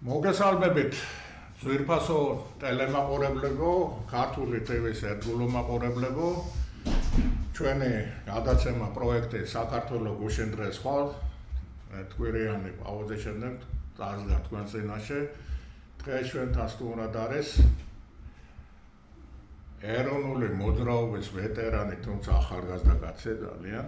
მოგესალმებით ძვირფასო ტელემაყურებლებო, ქართული ტევის ერთგულო მაყურებლებო. ჩვენი გადაცემა პროექტი საქართველოს გუშინ დღეს ხვალ თკვირიანი პაუზის შემდეგ წარსდგა თქვენ წინაშე. დღეს ჩვენთან სტუმრად არის ეროვნული მოძრაობის ვეტერანი, თუმცა ახალგაზრდა კაცი ძალიან.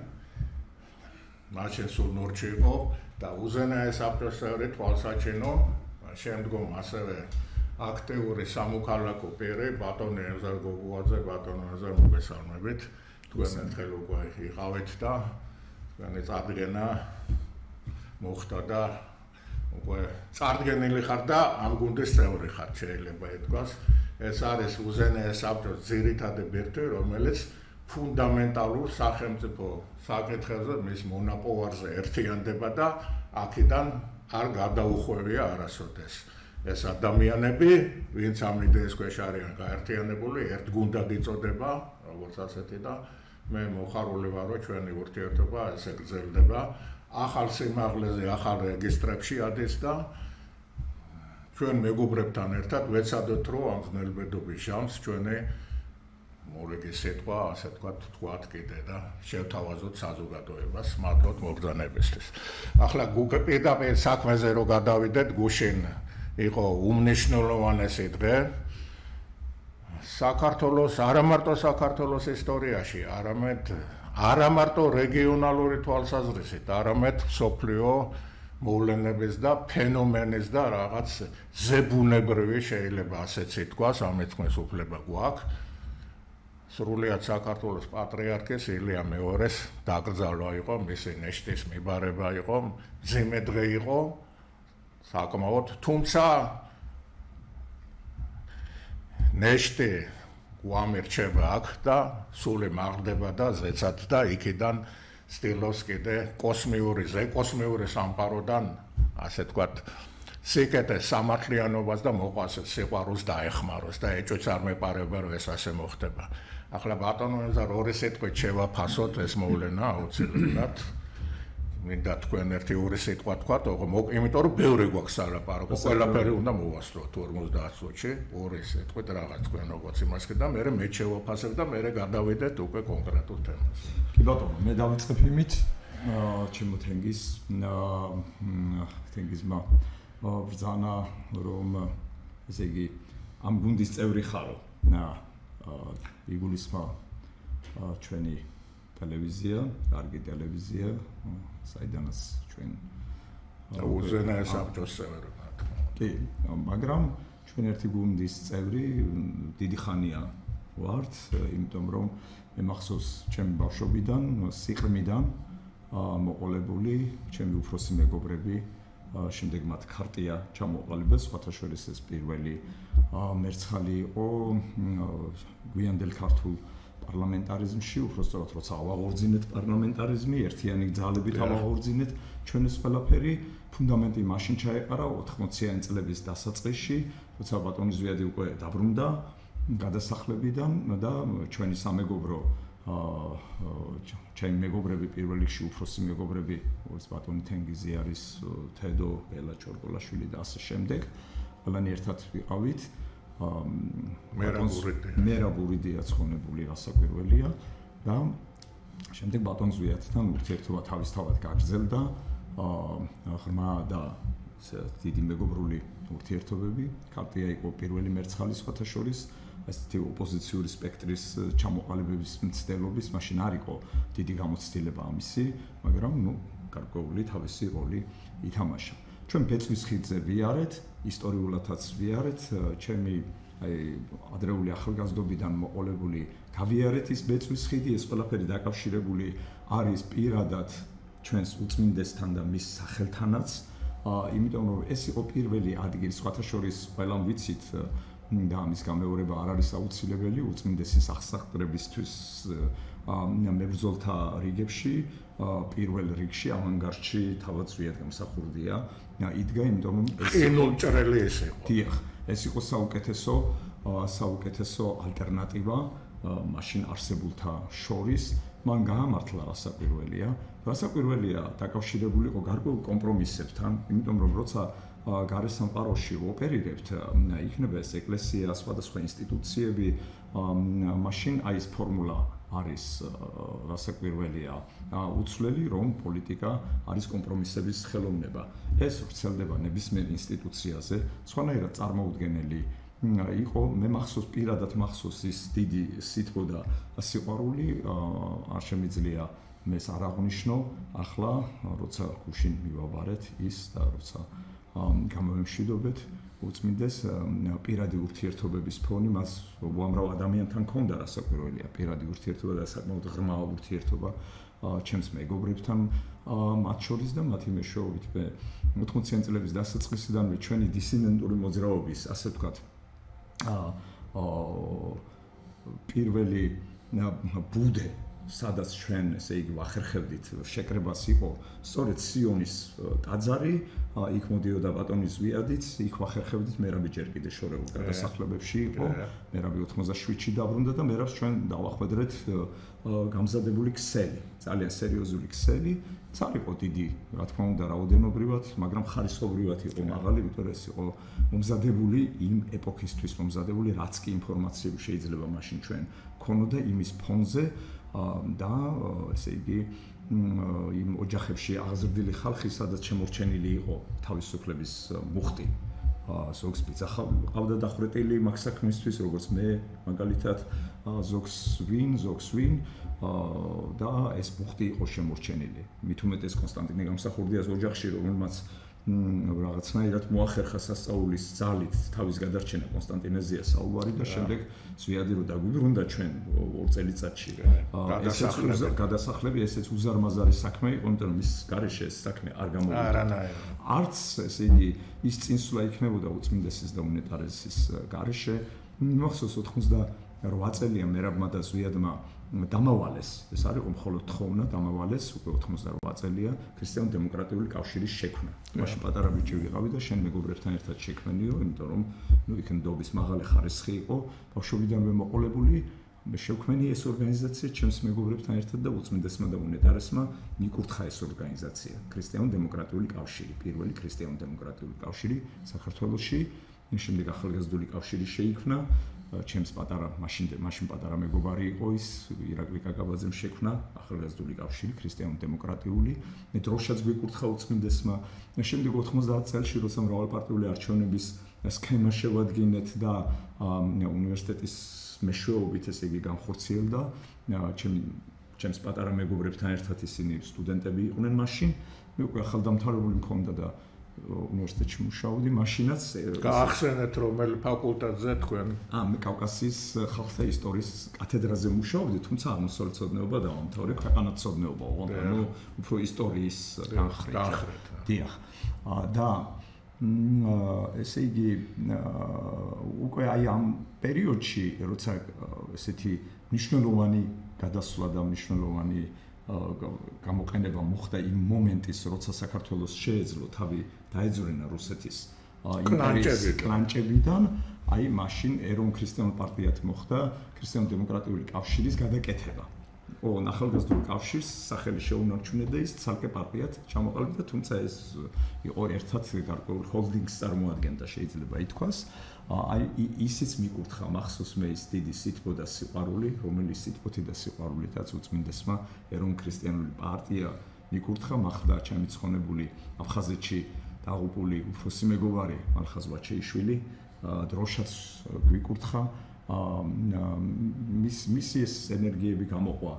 მაშინ სულ ნორჩი იყო და უზენაეს საბჭოს წევრი თვალსაჩინო. შემდგომ ასევე აქტიური სამოქალაქო პირი ბატონი ეზარ გოგუაძე, ბატონო ეზარ მოგესალმებით. თქვენ ერთხელ უკვე იყავით და თქვენი წარდგენა მოხდა და უკვე წარდგენილი ხარ და ამ გუნდის წევრი ხარ, შეიძლება ითქვას. ეს არის უზენაეს საბჭოს ძირითადი ბირთვი, რომელიც ფუნდამენტალურ სახელმწიფო საკითხებზე მის მონაპოვარზე ერთიანდება და აქედან არ გადაუხვევია არასოდეს. ეს ადამიანები, ვინც ამ იდეის ქვეშ არიან გაერთიანებული, ერთ გუნდად იწოდება, როგორც ასეთი და მე მოხარული ვარ, რომ ჩვენი ურთიერთობა ესე გრძელდება. ახალ სიმაღლეზე, ახალ რეგისტრებში ადის და ჩვენ მეგობრებთან ერთად ვეცადოთ, რომ ამ ხნელბედობის ჟამს ჩვენი მორიგი სიტყვა, ასე თქვათ კიდე და შევთავაზოთ საზოგადოებას, მადლობთ მობრძანებისთვის. ახლა პირდაპირ საქმეზე რომ გადავიდეთ, გუშინ იყო უმნიშვნელოვანესი დღე საქართველოს, არა მარტო საქართველოს ისტორიაში, არა მარტო რეგიონალური თვალსაზრისით, არამედ მსოფლიო მოვლენების და ფენომენის და რაღაც ზებუნებრივი შეიძლება ასეც ითქვას, ამით თქვენს უფლება გვაქვს. სრულიად საქართველოს პატრიარქის ილია მეორეს დაკრძალვა იყო, მისი ნეშტის მიბარება იყო, მძიმე დღე იყო საკმაოდ, თუმცა ნეშტი გვამირჩება აქ და სული მაღლდება და ზეცად და იქიდან სტილოს კიდე კოსმიური სამყაროდან, ასე თქვათ, სიკეთეს სამართლიანობას და მოყვას სიყვარულს დაეხმაროს და ეჭვიც არ მეპარება, რომ ეს ასე მოხდება. ახლა ბატონო ეზარ ორი სიტყვით შევაფასოთ ეს მოვლენა აუცილებლად. მინდა თქვენ ერთი ორი სიტყვა თქვათ, იმიტომ რომ ბევრი გვაქვს სალაპარაკო, ყველაფერი უნდა მოვასწროთ 50 წუთში, ორი სიტყვით რაღაც თქვენ როგორც იმას და მე შევაფასებ და მე გადავიდეთ უკვე კონკრეტულ თემაზე. კი ბატონო, მე დავიწყებ იმით, ჩემო თენგიზმა ბრძანა, რომ ესე იგი ამ გუნდის წევრი ხარო. იგულისხმა ჩვენი ტელევიზია, კარგი ტელევიზია, საიდანაც ჩვენ უზენაეს საბჭოს წევრი. კი, მაგრამ ჩვენ ერთი გუნდის წევრი დიდი ხანია ვართ, იმიტომ რომ მე მახსოვს ჩემი ბავშვობიდან, სიყრმიდან მოყოლებული ჩემი უფროსი მეგობრები, შემდეგ მათ ქარტია ჩამოყალიბეს, სხვათა შორის ეს პირველი მერცხალი იყო გვიანდელ ქართულ პარლამენტარიზმში, უბრალოდ როცა ავაღორძინეთ პარლამენტარიზმი, ერთიანი ძალებით ავაღორძინეთ, ჩვენ ეს ყველაფერი ფუნდამენტი მაშინ ჩაეყარა 80-იანი წლების დასაწყისში, როცა ბატონი ზვიადი უკვე დაბრუნდა გადასახლებიდან და ჩვენი სამეგობრო ჩემი მეგობრები, პირველ რიგში უფროსი მეგობრები, როგორც ბატონი თენგიზი არის, თედო, ელა ჩორგოლაშვილი და ასე შემდეგ, ყველანი ერთად ვიყავით. მერაბურიდია ცხონებული რასაკვირველია და შემდეგ ბატონ ზვიადთან ურთიერთობა თავისთავად გაგრძელდა, ღრმა და დიდი მეგობრული ურთიერთობები. ქარტია იყო პირველი მერცხალი სხვათა შორის, ასეთი ოპოზიციური სპექტრის ჩამოყალიბების მცდელობის, მაშინ არ იყო დიდი გამოცდილება ამისი, მაგრამ გარკვეული თავისი როლი ითამაშა. ჩვენ ბეწვის ხიდზე ვიარეთ, ისტორიულადაც ვიარეთ, ჩემი ადრეული ახალგაზრდობიდან მოყოლებული გავიარეთ ის ბეწვის ხიდი, ეს ყველაფერი დაკავშირებული არის პირადად ჩვენს უწმინდესთან და მის სახელთანაც, იმიტომ რომ ეს იყო პირველი ადგილი, სხვათა შორის ყველამ ვიცით და ამის გამეორება არ არის აუცილებელი უწმინდესის აღსაყდრებისთვის მებრძოლთა რიგებში, პირველ რიგში ავანგარდში თავად ზვიად გამსახურდია იდგა, იმიტომ რომ ყინულჭრელი ეს იყო. დიახ, ეს იყო საუკეთესო ალტერნატივა მაშინ არსებულთა შორის მან გაამართლა რასაკვირველია. რასაკვირველია დაკავშირებული იყო გარკვეულ კომპრომისებთან, იმიტომ რომ როცა გარესამყაროში ოპერირებთ, იქნება ეს ეკლესია, სხვადასხვა ინსტიტუციები, მაშინ აი ეს ფორმულა არის რასაკვირველია უცვლელი, რომ პოლიტიკა არის კომპრომისების ხელოვნება. ეს ვრცელდება ნებისმიერ ინსტიტუციაზე, სხვანაირად წარმოუდგენელი იყო, მე მახსოვს პირადად მახსოვს ის დიდი სითბო და სიყვარული, არ შემიძლია მეს არ აღვნიშნო, ახლა როცა გუშინ მივაბარეთ ის და როცა გამოვემშვიდობეთ უწმინდეს პირადი ურთიერთობების ფონი მას უამრავ ადამიანთან ჰქონდა რასაკვირველია პირადი ურთიერთობა და საკმაოდ ღრმა ურთიერთობა ჩემს მეგობრებთან მათ შორის და მათი მეშვეობით მე 80-იან წლების დასაწყისიდანვე ჩვენი დისიდენტური მოძრაობის ასე ვთქვათ პირველი ბუდე სადაც ჩვენ ესე იგი ვახერხებდით შეკრებას იყო სწორედ სიონის ტაძარი იქ მოდიოდა ბატონი ზვიადიც იქ ვახერხებდით მერაბი ჯერ კიდე შორეულ გადასახლებებში იყო მერაბი 87-ში დაბრუნდა და მერაბს ჩვენ დავახვედრეთ გამზადებული ქსელი ძალიან სერიოზული ქსელი არ იყო დიდი რა თქმა უნდა რაოდენობრივად მაგრამ ხარისხობრივად იყო მაღალი იმიტომ ეს იყო მომზადებული იმ ეპოქისთვის მომზადებული რაც კი ინფორმაციები შეიძლება მაშინ ჩვენ ქონოდა იმის ფონზე და ესე იგი იმ ოჯახებში აღზრდილი ხალხი სადაც შემორჩენილი იყო თავისუფლების მუხტი ზოგს ბიძა ყავდა დახვრეტილი მაგ საქმისთვის როგორც მე მაგალითად ზოგს ვინ და ეს მუხტი იყო შემორჩენილი მით უმეტეს კონსტანტინე გამსახურდიას ოჯახში რომელმაც რაღაცნაირად მოახერხა სასწაულის ძალით თავის გადარჩენა კონსტანტინეზია საუბარი და შემდეგ ზვიადი რო დაგვიბრუნდა ჩვენ 2 წელიწადში ესეც გადასახლები ესეც უზარმაზარი საქმე იყო იმიტომ რომ ის გარეშე ეს საქმე არ გამოვიდა არანაირად არც ესე იგი ის წინსვლა იქნებოდა უწმინდესის და უნეტარესის გარეშე მახსოვს 88 წელია მერაბმა და ზვიადმა დამავალეს ეს არ იყო მხოლოდ თხოვნა დამავალეს უკვე 88 წელია ქრისტიან-დემოკრატიული კავშირის შექმნა მაშინ პატარა ბიჭი ვიყავი და შენ მეგობრებთან ერთად შექმნენიო იმიტომ რომ ნუ იქ ნდობის მაღალი ხარისხი იყო ბავშვობიდანვე მოყოლებული მე შევქმენი ეს ორგანიზაცია ჩემს მეგობრებთან ერთად და უწმინდესმა და უნეტარესმა მიკურთხა ეს ორგანიზაცია ქრისტიან-დემოკრატიული კავშირი პირველი ქრისტიან-დემოკრატიული კავშირი საქართველოში შემდეგ ახალგაზრდული კავშირი შეიქმნა ჩემს პატარა მაშინ პატარა მეგობარი იყო ის ირაკლი კაკაბაძემ შექმნა ახალგაზრდული კავშირი ქრისტიან-დემოკრატიული მე დროშაც გვიკურთხა უწმინდესმა შემდეგ 90 წელში როცა მრავალპარტიული არჩევნების სქემა შევადგინეთ და უნივერსიტეტის მეშვეობით ესე იგი განხორციელდა ჩემს პატარა მეგობრებთან ერთად ისინი სტუდენტები იყვნენ მაშინ მე უკვე ახალდამთავრებული მქონდა და უნივერსიტეტში მუშაობდი, მაშინაც გაახსენეთ რომელ ფაკულტეტზე თქვენ? მე კავკასიის ხალხთა ისტორიის კათედრაზე მუშაობდი, თუმცა აღმოსავლეთმცოდნეობა დავამთავრე, ქვეყანათმცოდნეობა, ანუ უფრო ისტორიის განხრით. დიახ. და ესე იგი უკვე აი ამ პერიოდში, როცა ესეთი მნიშვნელოვანი გადასვლა და მნიშვნელოვანი გამოყენება მოხდა იმ მომენტის, როცა საქართველოს შეეძლო თავი დაეძვრენა რუსეთის იმპერიის კლანჭებიდან, აი მაშინ ეროვნულ-ქრისტიანულ პარტიად მოხდა ქრისტიან-დემოკრატიული კავშირის გადაკეთება. ახალგაზრდულ კავშირს სახელი შეუნარჩუნდა ის ცალკე პარტიად ჩამოყალიბდა, თუმცა ეს იყო ერთად გარკვეულ ჰოლდინგს წარმოადგენდა, შეიძლება ითქვას. აი ისიც მიკურთხა მახსოვს მე ის დიდი სითბო და სიყვარული, რომელიც სითბოთი და სიყვარულითაც უწმინდესმა ეროვნულ-ქრისტიანული პარტია მიკურთხა, მახდა ჩემი ცხონებული აფხაზეთში დაღუპული უფროსი მეგობარი მალხაზ ვაჩეიშვილი, დროშაც გვიკურთხა მისი ეს ენერგიები გამოყვა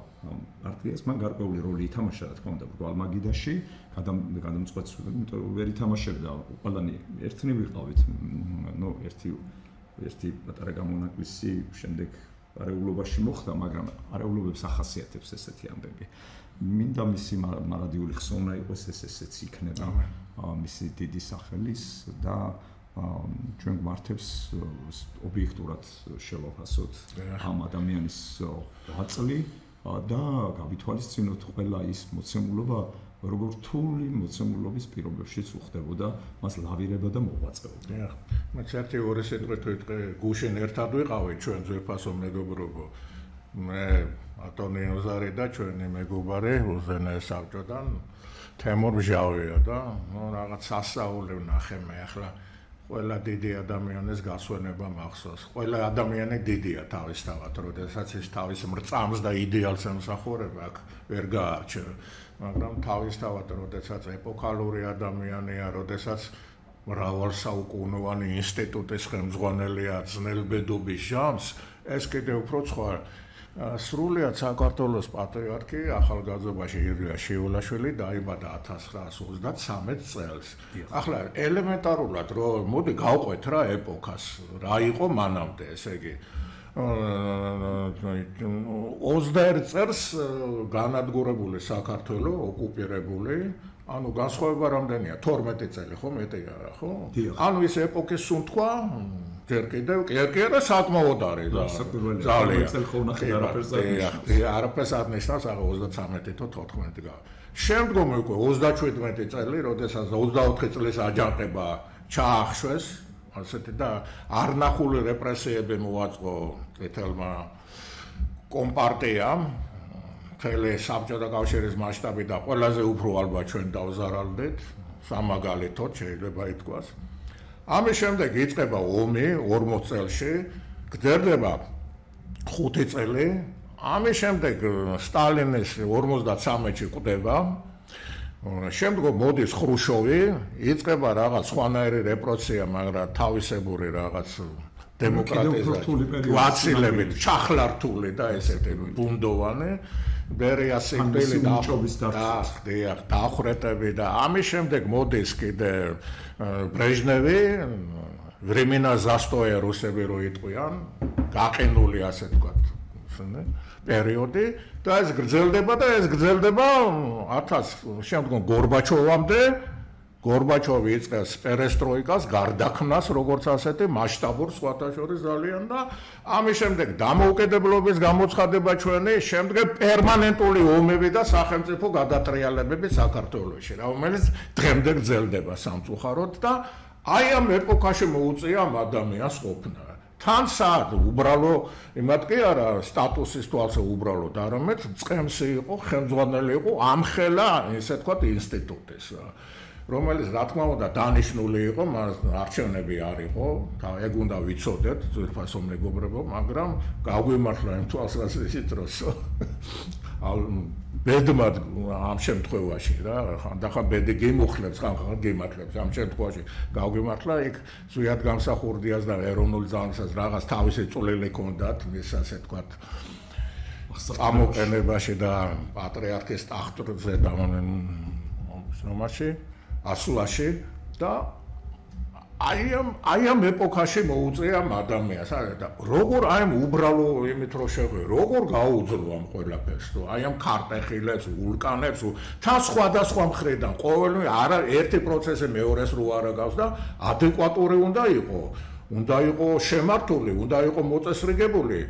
პარტიას, მან გარკვეული როლი ითამაშა, რა თქმა უნდა, ბრვალმაგიდაში, გადამწყვეტს ვერ ითამაშებდა, ყველანი ერთნი ვიყავით, ნუ ერთი პატარა გამონაკლისი შემდეგ არეულობაში მოხდა, მაგრამ არეულობებს ახასიათებს ესეთი ამბები. მინდა მისი მარადიული ხსოვნა იყოს ესეც იქნება მისი დიდი სახელის და ჩვენ გვართებს ობიექტურად შევაფასოთ ამ ადამიანის აწლი და გავითვალისწინოთ ყველა ის მოცემულობა როგორ რთული მოცემულობის პირობებშიც უხდებოდა მას ლავირება და მოღვაწეობა. მე ერთი ორი სიტყვით ვიტყვი, გუშინ ერთად ვიყავით ჩვენ ძვირფასო მეგობრობო მე ატონი ოზარი და ჩვენი მეგობარი უზენაეს საბჭოდან თემურ ბჟავია და რაღაც სასაული ვნახე მე ახლა ყველა დიდი ადამიანის გასვენება მახსოვს. ყველა ადამიანი დიდია თავისთავად, როდესაც ის თავის მრწამს და იდეალს ემსახურება, აქ ვერ გაარჩევ. მაგრამ თავისთავად, როდესაც ეპოქალური ადამიანია, როდესაც მრავალსაუკუნოვანი ინსტიტუტის ხელმძღვანელია, ძნელბედობის ჟამს, ეს კიდევ უფრო სხვა. სრულიად საქართველოს პატრიარქი ახალგაზრდობაში ირია შიულაშვილი დაიბადა 1933 წელს. ახლა ელემენტარულად რომ მოდი გავყვეთ რა ეპოქას, რა იყო მანამდე, ესე იგი 21 წელს განადგურებული საქართველო, ოკუპირებული, ანუ განსხვავება რამდენია? 12 წელი ხო, მეტი არა, ხო? ანუ ის ეპოქის სუნთქვა ჯერ კიდევ კი არა საკმაოდ არის და ძალიან წელი ხო ნახე არაფერს აღნიშნავს 33 თუ 14 გა. შემდგომ უკვე 37 წელი, როდესაც 24 წლის აჯანყება ჩაახშვეს, ასეთი და არნახული რეპრესიები მოაწყო კეთილმა კომპარტიამ, მთელი საბჭოთა კავშირის მასშტაბით და ყველაზე უფრო ალბათ ჩვენ დავზარალდით, სამაგალითოდ შეიძლება ითქვას. ამის შემდეგ იწყება ომი 40 წელში, გრძელდება 5 წელი, ამის შემდეგ სტალინის 53-ში კვდება, შემდგომ მოდის ხრუშოვი, იწყება რაღაც სხვანაირი რეპრესია, მაგრამ თავისებური რაღაც დემოკრატიზაცია, ვაცილებით, ჩახლართული და ესეთი ბუნდოვანი, ბერია სიკვდილი დახრეტები და ამის შემდეგ მოდის კიდე ბრეჟნევი, времена застоя რუსები რო იტყვიან, გაყინული ასე თქვათ, პერიოდი და ეს გრძელდება 1000 შემდგომ გორბაჩოვამდე გორბაჩოვი იწყებს პერესტროიკას, გარდაქმნას, როგორც ასეთი მასშტაბურ სხვათა შორის ძალიან და ამის შემდეგ დამოუკიდებლობის გამოცხადება ჩვენი, შემდეგ პერმანენტული ომები და სახელმწიფო გადატრიალებები საქართველოში, რომელიც დღემდე გრძელდება სამწუხაროდ და აი ამ ეპოქაში მოუწია ამ ადამიანს ყოფნა. თან სად უბრალო იმათ კი არა სტატუსის თვალსა უბრალოდ არამედ წყემსი იყო, ხელმძღვანელი იყო ამხელა ესე თქვათ ინსტიტუტის. რომელიც რა თქმა უნდა დანიშნული იყო, მას არჩევნები არ იყო, ეგ უნდა ვიცოდეთ, ძვირფასო მეგობრებო, მაგრამ გაგვიმართლა იმ თვალსაზრისით, რომ ბედმად ამ შემთხვევაში რა, ხანდახან ბედი გიმუხლებს, ხანდახან გიმართლებს, ამ შემთხვევაში გაგვიმართლა, იქ ზუსტად გამსახურდიას და ეროვნულ ძალასაც რაღაც თავისი წვლილი ჰქონდათ, ის ასე თქვათ ამოყენებაში და პატრიარქის ტახტზე და ნომაში ასლაში და აი ამ ეპოქაში მოუწია ამ ადამიანს და როგორ აი ამ უბრალო იმით რო შეგვი როგორ გაუძლო ამ ყველაფერს თუ აი ამ ქარტეხილებს ვულკანებს თან სხვადასხვა მხრიდან ყოველი არა ერთი პროცესი მეორეს რო არ აგავს და ადეკვატური უნდა იყო შემართული უნდა იყო მოწესრიგებული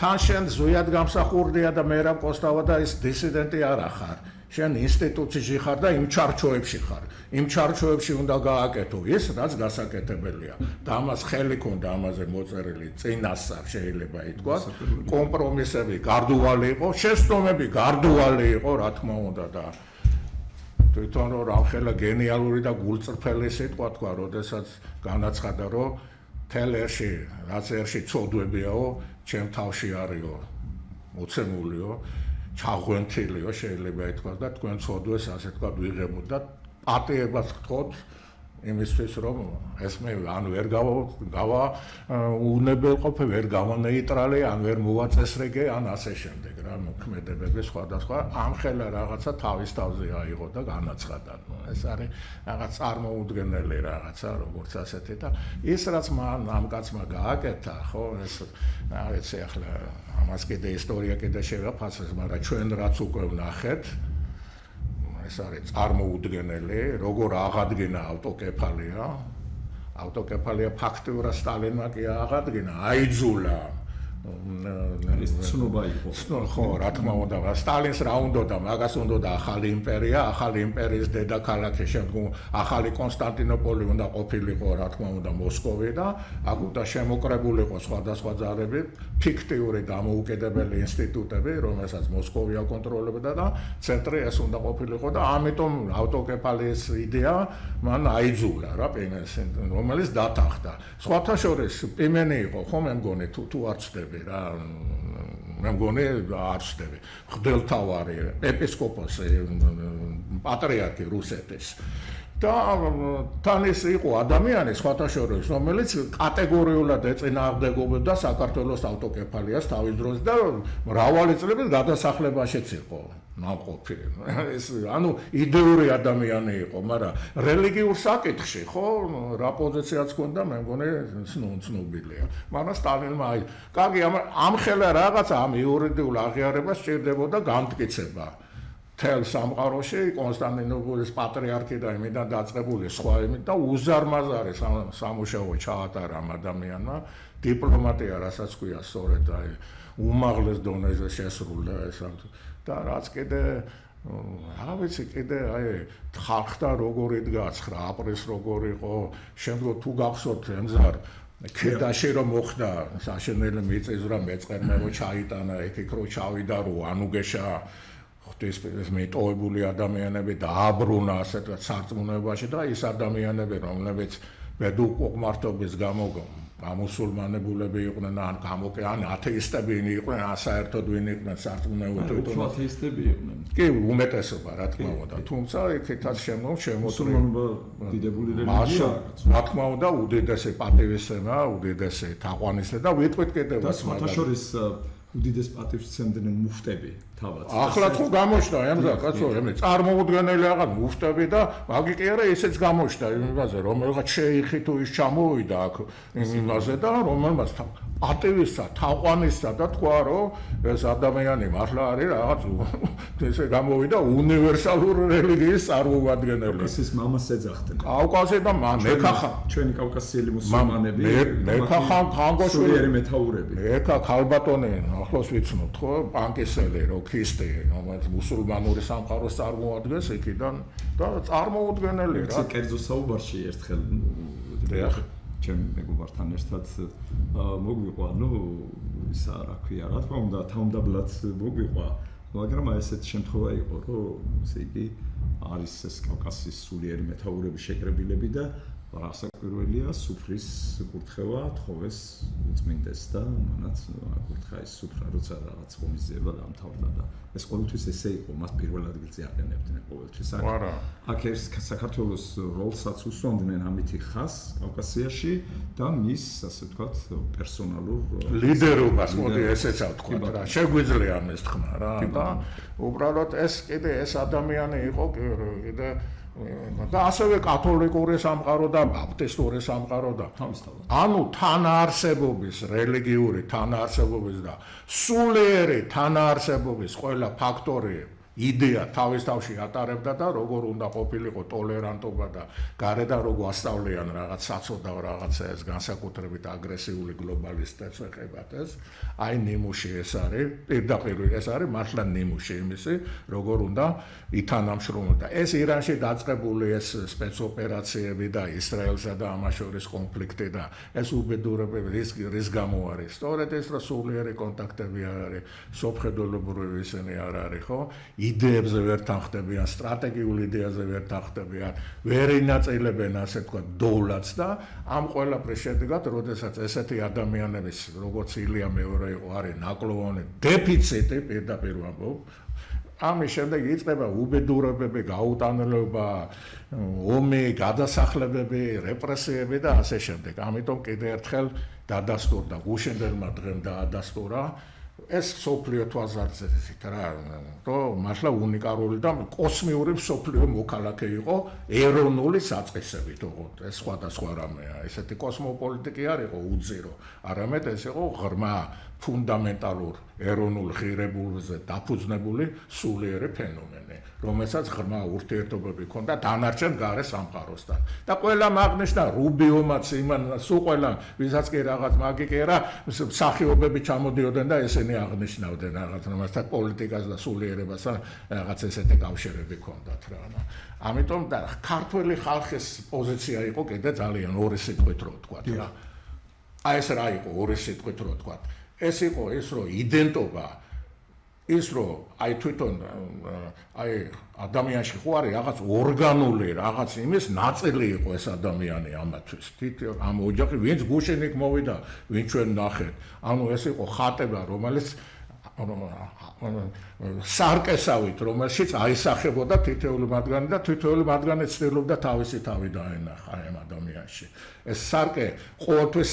თან შენ ზუსტად გამსახურდია და მერაბ კოსტავა და ის დისიდენტი არ ახარ შენ ინსტიტუციაში ხარ და იმ ჩარჩოებში ხარ. იმ ჩარჩოებში უნდა გააკეთო ის, რაც გასაკეთებელია. და ამას ხელი ქონდა ამაზე მოწერილი წინასწარ შეიძლება ითქვას. კომპრომისები გარდუვალი იყო, შეცდომები გარდუვალი იყო, რა თქმა უნდა და თვითონ რომ რამხელა გენიალური და გულწრფელი სიტყვა თქვა, როდესაც განაცხადა, რომ თელ ერში, რაც ერში ცოდვებიაო, ჩემ თავში არისო, მოცემულიო. ჩაღვენთილიო შეიძლება ითქვას და თქვენ ცოდვეს ასე თქვა ვიღებოთ და პატიებას გთხოვთ იმისთვის რომ ეს მე ან ვერ გავა უნებელყოფე ვერ გავანეიტრალე ან ვერ მოვაწესრიგე ან ასე შემდეგ რა მოქმედებები სხვადასხვა ამხელა რაღაცა თავის თავზე აიღო და განაცხადა ეს არის რაღაც წარმოუდგენელი რაღაცა როგორც ასეთი და ის რაც ამ კაცმა გააკეთა ხო ეს რაღაცე ახლა ამას კიდე ისტორია კიდე შევაფასოს მაგრამ ჩვენ რაც უკვე ვნახეთ ეს არის წარმოუდგენელი, როგორ აღადგინა ავტოკეფალია ფაქტიურად სტალინმა კი აღადგინა, აიძულა ეს ცნობა იყო. ხო, რა თქმა უნდა, სტალინს რა უნდოდა, მაგას უნდოდა ახალი იმპერია, ახალი იმპერიის დედაქალაქი, შემდგომ ახალი კონსტანტინოპოლი უნდა ყოფილიყო, რა თქმა უნდა, მოსკოვი და აქ უნდა შემოკრებულიყო სხვადასხვა ძალები, ფიქტიური დამოუკიდებელი ინსტიტუტები, რომელსაც მოსკოვი აკონტროლებდა და ცენტრი ეს უნდა ყოფილიყო და ამიტომ ავტოკეფალიის იდეა მან აიძულა რა პიმენს, რომელიც დათანხმდა. სხვათა შორის პიმენი იყო, ხო მე მგონი თუ არ ვცდები რა მე მგონი არ ვცდები. მღვდელმთავარი, ეპისკოპოსი, პატრიარქი რუსეთის და თან ის იყო ადამიანი სხვათა შორის, რომელიც კატეგორიულად ეწინააღმდეგებოდა საქართველოს ავტოკეფალიას თავის დროს და მრავალი წლები გადასახლებაშიც იყო. ნაყოფი. ეს ანუ იდეური ადამიანი იყო, მაგრამ რელიგიურ საკითხში, ხო, რა პოზიციაც ჰქონდა, მე მგონი ცნობილია. მაგრამ სტალინმა აი, კარგი, ამხელა რაღაცა ამ იურიდიულ აღიარებას სჭირდებოდა განმტკიცება. თელ სამყაროში კონსტანტინოპოლის პატრიარქი და იმიდან დაწყებული სხვა იმით და უზარმაზარი სამუშაო ჩაატარა ამ ადამიანმა. დიპლომატია, რასაც ქვია, სწორედ აი უმაღლეს დონეზე შესრულდა ეს და რაც კიდე რა ვიცი კიდე აი ხალხთან როგორ იდგა 9 აპრილს როგორ იყო შემდგომ თუ გახსოვთ ემზარ ქედაში რომ მოხდა საშენელი მიწისძვრა მეწყერმეო ჩაიტანა ეკიქ რო ჩავიდა რო ანუგეშა ღვთის მეტოებული ადამიანები დააბრუნა ასეთაც სარწმუნოებაში და ის ადამიანები რომლებიც ბედუკმართობის გამო გამოსულმანებულები იყვნენ ან გამოკეან ათეისტები იყვნენ ან საერთოდ ვინ იყვნენ სარწმუნოებრივი ათეისტები იყვნენ კი უმეტესობა რა თქმა უნდა თუმცა იქითაც შემდგომ მუსულმანობა დიდებული რელიგია რა თქმა უნდა უდიდესი პატივისცემა უდიდესი თაყვანისცემა და ვიტყვით კიდევ და შორის უდიდეს პატივს სცემდნენ მუფტები თავად. ახლა თუ გამოჩნდა ემზა კაცო, ემე წარმოუდგენელი რაღაც მუფტები და მაგი კი არა ესეც გამოჩნდა იმაზე, რომელიღაც შეიხი თუ ის ჩამოვიდა აქ იმაზე და რომელმაც პატივისა, თაყვანისა და თქვა რომ ეს ადამიანი მართლა არის რაღაც ესე გამოვიდა უნივერსალურ რელიგიის წარმოუდგენელი. ეს მამას ეძახდნენ. კავკასი და მეკახა ჩვენი კავკასიელი მუსულმანები, მეკახა ხანგოშვილი მეთაურები. ეკა ქალბატონი ახლოს ვიცნობთ ხო, პანკისელი რო ქისტი, რომელიც მუსულმანური სამყაროს წარმოადგენს იქიდან და წარმოუდგენელი რა. ეს კერძო საუბარში ერთხელ ჩემ მეგობართან ერთად მოგვიყვა, ნუ ისა რა ქვია, რა თქმა უნდა, თავდაბლად მოგვიყვა, მაგრამ ესეთ შემთხვევა იყო, რომ ესე იგი არის ეს კავკასიის სულიერი მეთაურები შეკრებილები და რასაკვირველია, სუფრის კურთხევა თხოვეს უწმინდეს და მანაც აკურთხა ეს სუფრა, როცა რაღაც ღონისძიება დამთავრდა და ეს ყოველთვის ესე იყო, მას პირველ ადგილზე აყენებდნენ ყოველთვის. აქ ეს საქართველოს როლსაც უსვამდნენ ამითი ხას კავკასიაში და მის, ასე ვთქვათ, პერსონალურ ლიდერობას, მოდი ესეც ავთქვათ რა, შეგვიძლია ამის თქმა რა და უბრალოდ ეს კიდე ეს ადამიანი იყო კიდე და ასევე კათოლიკური სამყარო და ბაპტისტური სამყარო და ანუ თანაარსებობის რელიგიური თანაარსებობის და სულიერი თანაარსებობის ყველა ფაქტორი იდეა თავის თავში ატარებდა და როგორ უნდა ყოფილიყო ტოლერანტობა და გარედან როგორ ასწავლიან რაღაც საწოდავ რაღაცა ეს განსაკუთრებით აგრესიული გლობალისტებს ეხებათ ეს აი ნიმუში ეს არის პირდაპირ ეს არის მართლა ნიმუში იმისი როგორ უნდა ითანამშრომლოდა ეს ირანში დაწყებული ეს სპეცოპერაციები და ისრაელსა და ამას შორის კონფლიქტი და ეს უბედურებები რის გამო არის სწორედ ეს რომ სულიერი კონტაქტები არ არის სოფხედველობრივი ისინი არ არის ხო იდეებზე ვერ თანხდებიან, სტრატეგიულ იდეაზე ვერ თანხდებიან, ვერ ინაწილებენ ასე თქვა დოვლაც და ამ ყველაფრის შედეგად, როდესაც ესეთი ადამიანების, როგორც ილია მეორე იყო, არის ნაკლოვანი დეფიციტი პირდაპირ ვამბობ, ამის შემდეგ იწყება უბედურებები, გაუტანლობა, ომი, გადასახლებები, რეპრესიები და ასე შემდეგ. ამიტომ კიდევ ერთხელ დადასტურდა, გუშინდელმა დღემ დაადასტურა ეს სოფლიო თვალსაზრისით რა რომ მართლა უნიკალური და კოსმიური სოფლიო მოქალაქე იყო ეროვნული საწყისებით ოღონდ ეს სხვადასხვა რამეა ესეთი კოსმოპოლიტიკი არ იყო უძირო არამედ ეს იყო ღრმა ფუნდამენტალურ ეროვნულ ღირებულებაზე დაფუძნებული სულიერი ფენომენი, რომელსაც ღრმა ურთიერთობები ჰქონდა დანარჩენ გარე სამყაროსთან. და ყველა მაგნიშნა რუბიომაც იმან სულ ყველა ვისაც კი რაღაც მაგი კი არა მსახიობები ჩამოდიოდნენ და ესენი აღნიშნავდნენ რაღაც რომელსაც პოლიტიკას და სულიერებასთან რაღაც ესეთი კავშირები ჰქონდათ რა. ამიტომ და ქართველი ხალხის პოზიცია იყო კიდე ძალიან ორი სიტყვით რო ვთქვა რა. აი ეს რა იყო ორი სიტყვით რო ვთქვა. ეს იყო ის რომ იდენტობა ის რომ აი თვითონ აი ადამიანში ხო არის რაღაც ორგანული რაღაც იმის ნაწილი იყო ეს ადამიანი ამათვის თვითონ ამ ოჯახი ვინც გუშინ იქ მოვიდა ვინც ჩვენ ნახეთ ანუ ეს იყო ხატება რომელიც სარკესავით რომელშიც აისახებოდა თითოეული მათგანი და თითოეული მათგანი ცდილობდა თავისი თავი დაენახა ამ ადამიანში ეს სარკე ყოველთვის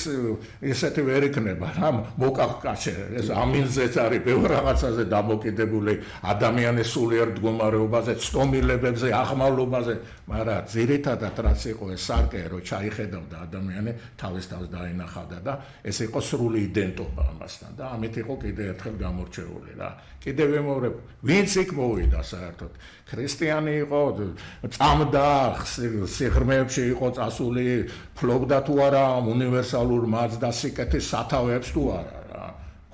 ისეთი ვერ იქნება რა მოკახკაშე ეს ამინზეც არის ბევრ რაღაცაზე დამოკიდებული ადამიანის სულიერ მდგომარეობაზე ცდომილებებზე აღმავლობაზე მაგრამ ძირითადად რაც იყო ეს სარკე რომ ჩაიხედავდა ადამიანი თავის თავს დაენახავდა და ეს იყო სრული იდენტობა ამასთან და ამით იყო კიდე ერთხელ გამორჩეული რა კიდე ვიმეორებ ვინც იქ მოვიდა საერთოდ ქრისტიანი იყო წამდა სიღრმეებში იყო წასული ფლობდა თუ არა უნივერსალურ მადს და სიკეთის სათავეებს თუ არა რა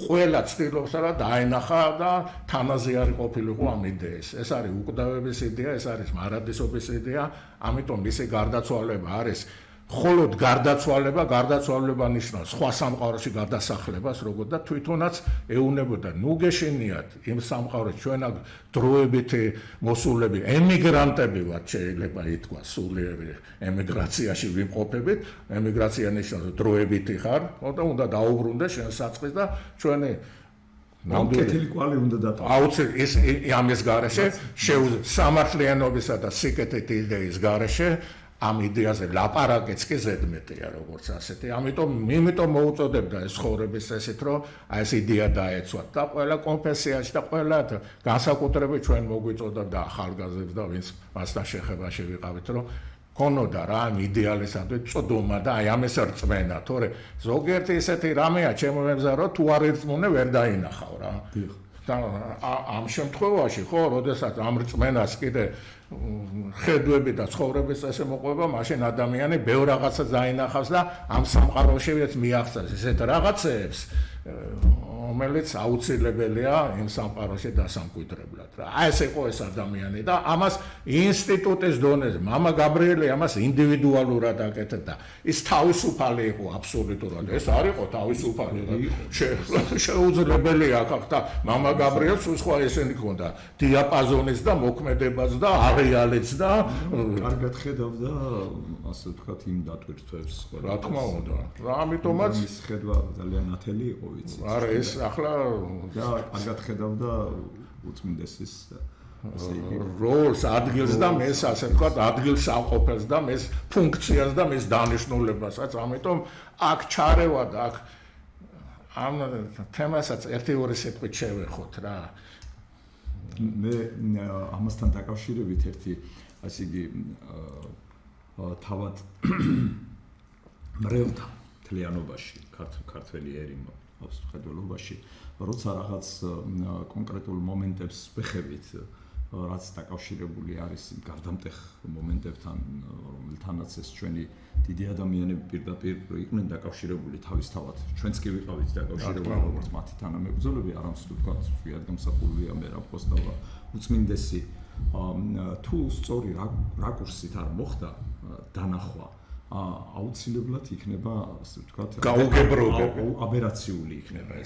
ყველა ცდილობს რა დაენახა და თანაზე არ ყოფილიყო ამ იდეის ეს არის უკვდავების იდეა ეს არის მარადისობის იდეა ამიტომ მისი გარდაცვალება არის ხოლოდ გარდაცვალება ნიშნავს სხვა სამყაროში გადასახლებას როგორ და თვითონაც ეუნებოდა ნუ გეშინიათ იმ სამყაროში ჩვენ აქ დროებითი მოსულები ემიგრანტები ვართ შეიძლება ითქვას სულიერი ემიგრაციაში ვიმყოფებით ემიგრაცია ნიშნავს დროებითი ხარ და უნდა დაუბრუნდეს შენ საწყის და ჩვენი ნამდვილი კვალი უნდა დატოვო აუცილებლად ეს ამის გარეშე სამართლიანობისა და სიკეთის იდეის გარეშე ამ იდეაზე ლაპარაკიც კი ზედმეტია როგორც ასეთი. ამიტომ მოუწოდებდა ეს ცხოვრების წესით, რომ აი ეს იდეა დაეცვათ და ყველა კონფესიაში და ყველა განსაკუთრებით ჩვენ მოგვიწოდებდა ახალგაზრდებს და ვინც მასთან შეხებაში ვიყავით, რომ ქონოდა რა ამ იდეალისადმი წოდომა და აი ამის რწმენა, თორე ზოგიერთი ესეთი რამეა ჩემო მეგზარო თუ არ ერწმუნე ვერ დაინახავ რა. და ამ შემთხვევაში ხო, როდესაც ამ რწმენას კიდე ხედვები და ცხოვრების წესი მოყვება, მაშინ ადამიანი ბევრ რაღაცას დაინახავს და ამ სამყაროშივეც მიაღწევს ესეთ რაღაცებს, რომელიც აუცილებელია იმ სამყაროში დასამკვიდრებლად რა. აი ეს იყო ეს ადამიანი და ამას ინსტიტუტის დონეზე მამა გაბრიელი ამას ინდივიდუალურად აკეთებდა. ის თავისუფალი იყო აბსოლუტურად. ეს არ იყო თავისუფალი. შეუძლებელია ხახთა მამა გაბრიელს სხვა ესენი ჰქონდა დიაპაზონის და მოქმედებას და არეალიც და კარგად ხედავდა ასე ვთქვათ იმ დატვირთვებს ხო რა თქმა უნდა. რა ამიტომაც ის ხედვა ძალიან ნათელი იყო ვიცი. არა ეს ახლა კარგად ხედავდა უწმინდესის როლს ადგილს და მეს ასე ვთქვათ ადგილს აყოფებს და მეს ფუნქციას და მეს დანიშნულებასაც ამიტომ აქ ჩარევა და აქ ამ თემასაც ერთი-ორი სიტყვით შევეხოთ რა მე ამასთან დაკავშირებით ერთი ასე იგი თავად მრევლთა თლიანობაში ქართველი ერი ხედველობაში როცა რაღაც კონკრეტულ მომენტებს ვეხებით რაც დაკავშირებული არის იმ გარდამტეხ მომენტებთან რომელთანაც ეს ჩვენი დიდი ადამიანები პირდაპირ იყვნენ დაკავშირებული თავისთავად ჩვენც კი ვიყავით დაკავშირებული როგორც მათი თანამებრძოლები არამედ თქვა ვიადგამსახურია მე რა პოსტავა უწმინდესი თუ სწორი რაკურსით არ მოხდა დანახვა აუცილებლად იქნება ასე ვთქვათ გაუგებრობები აბერაციული იქნება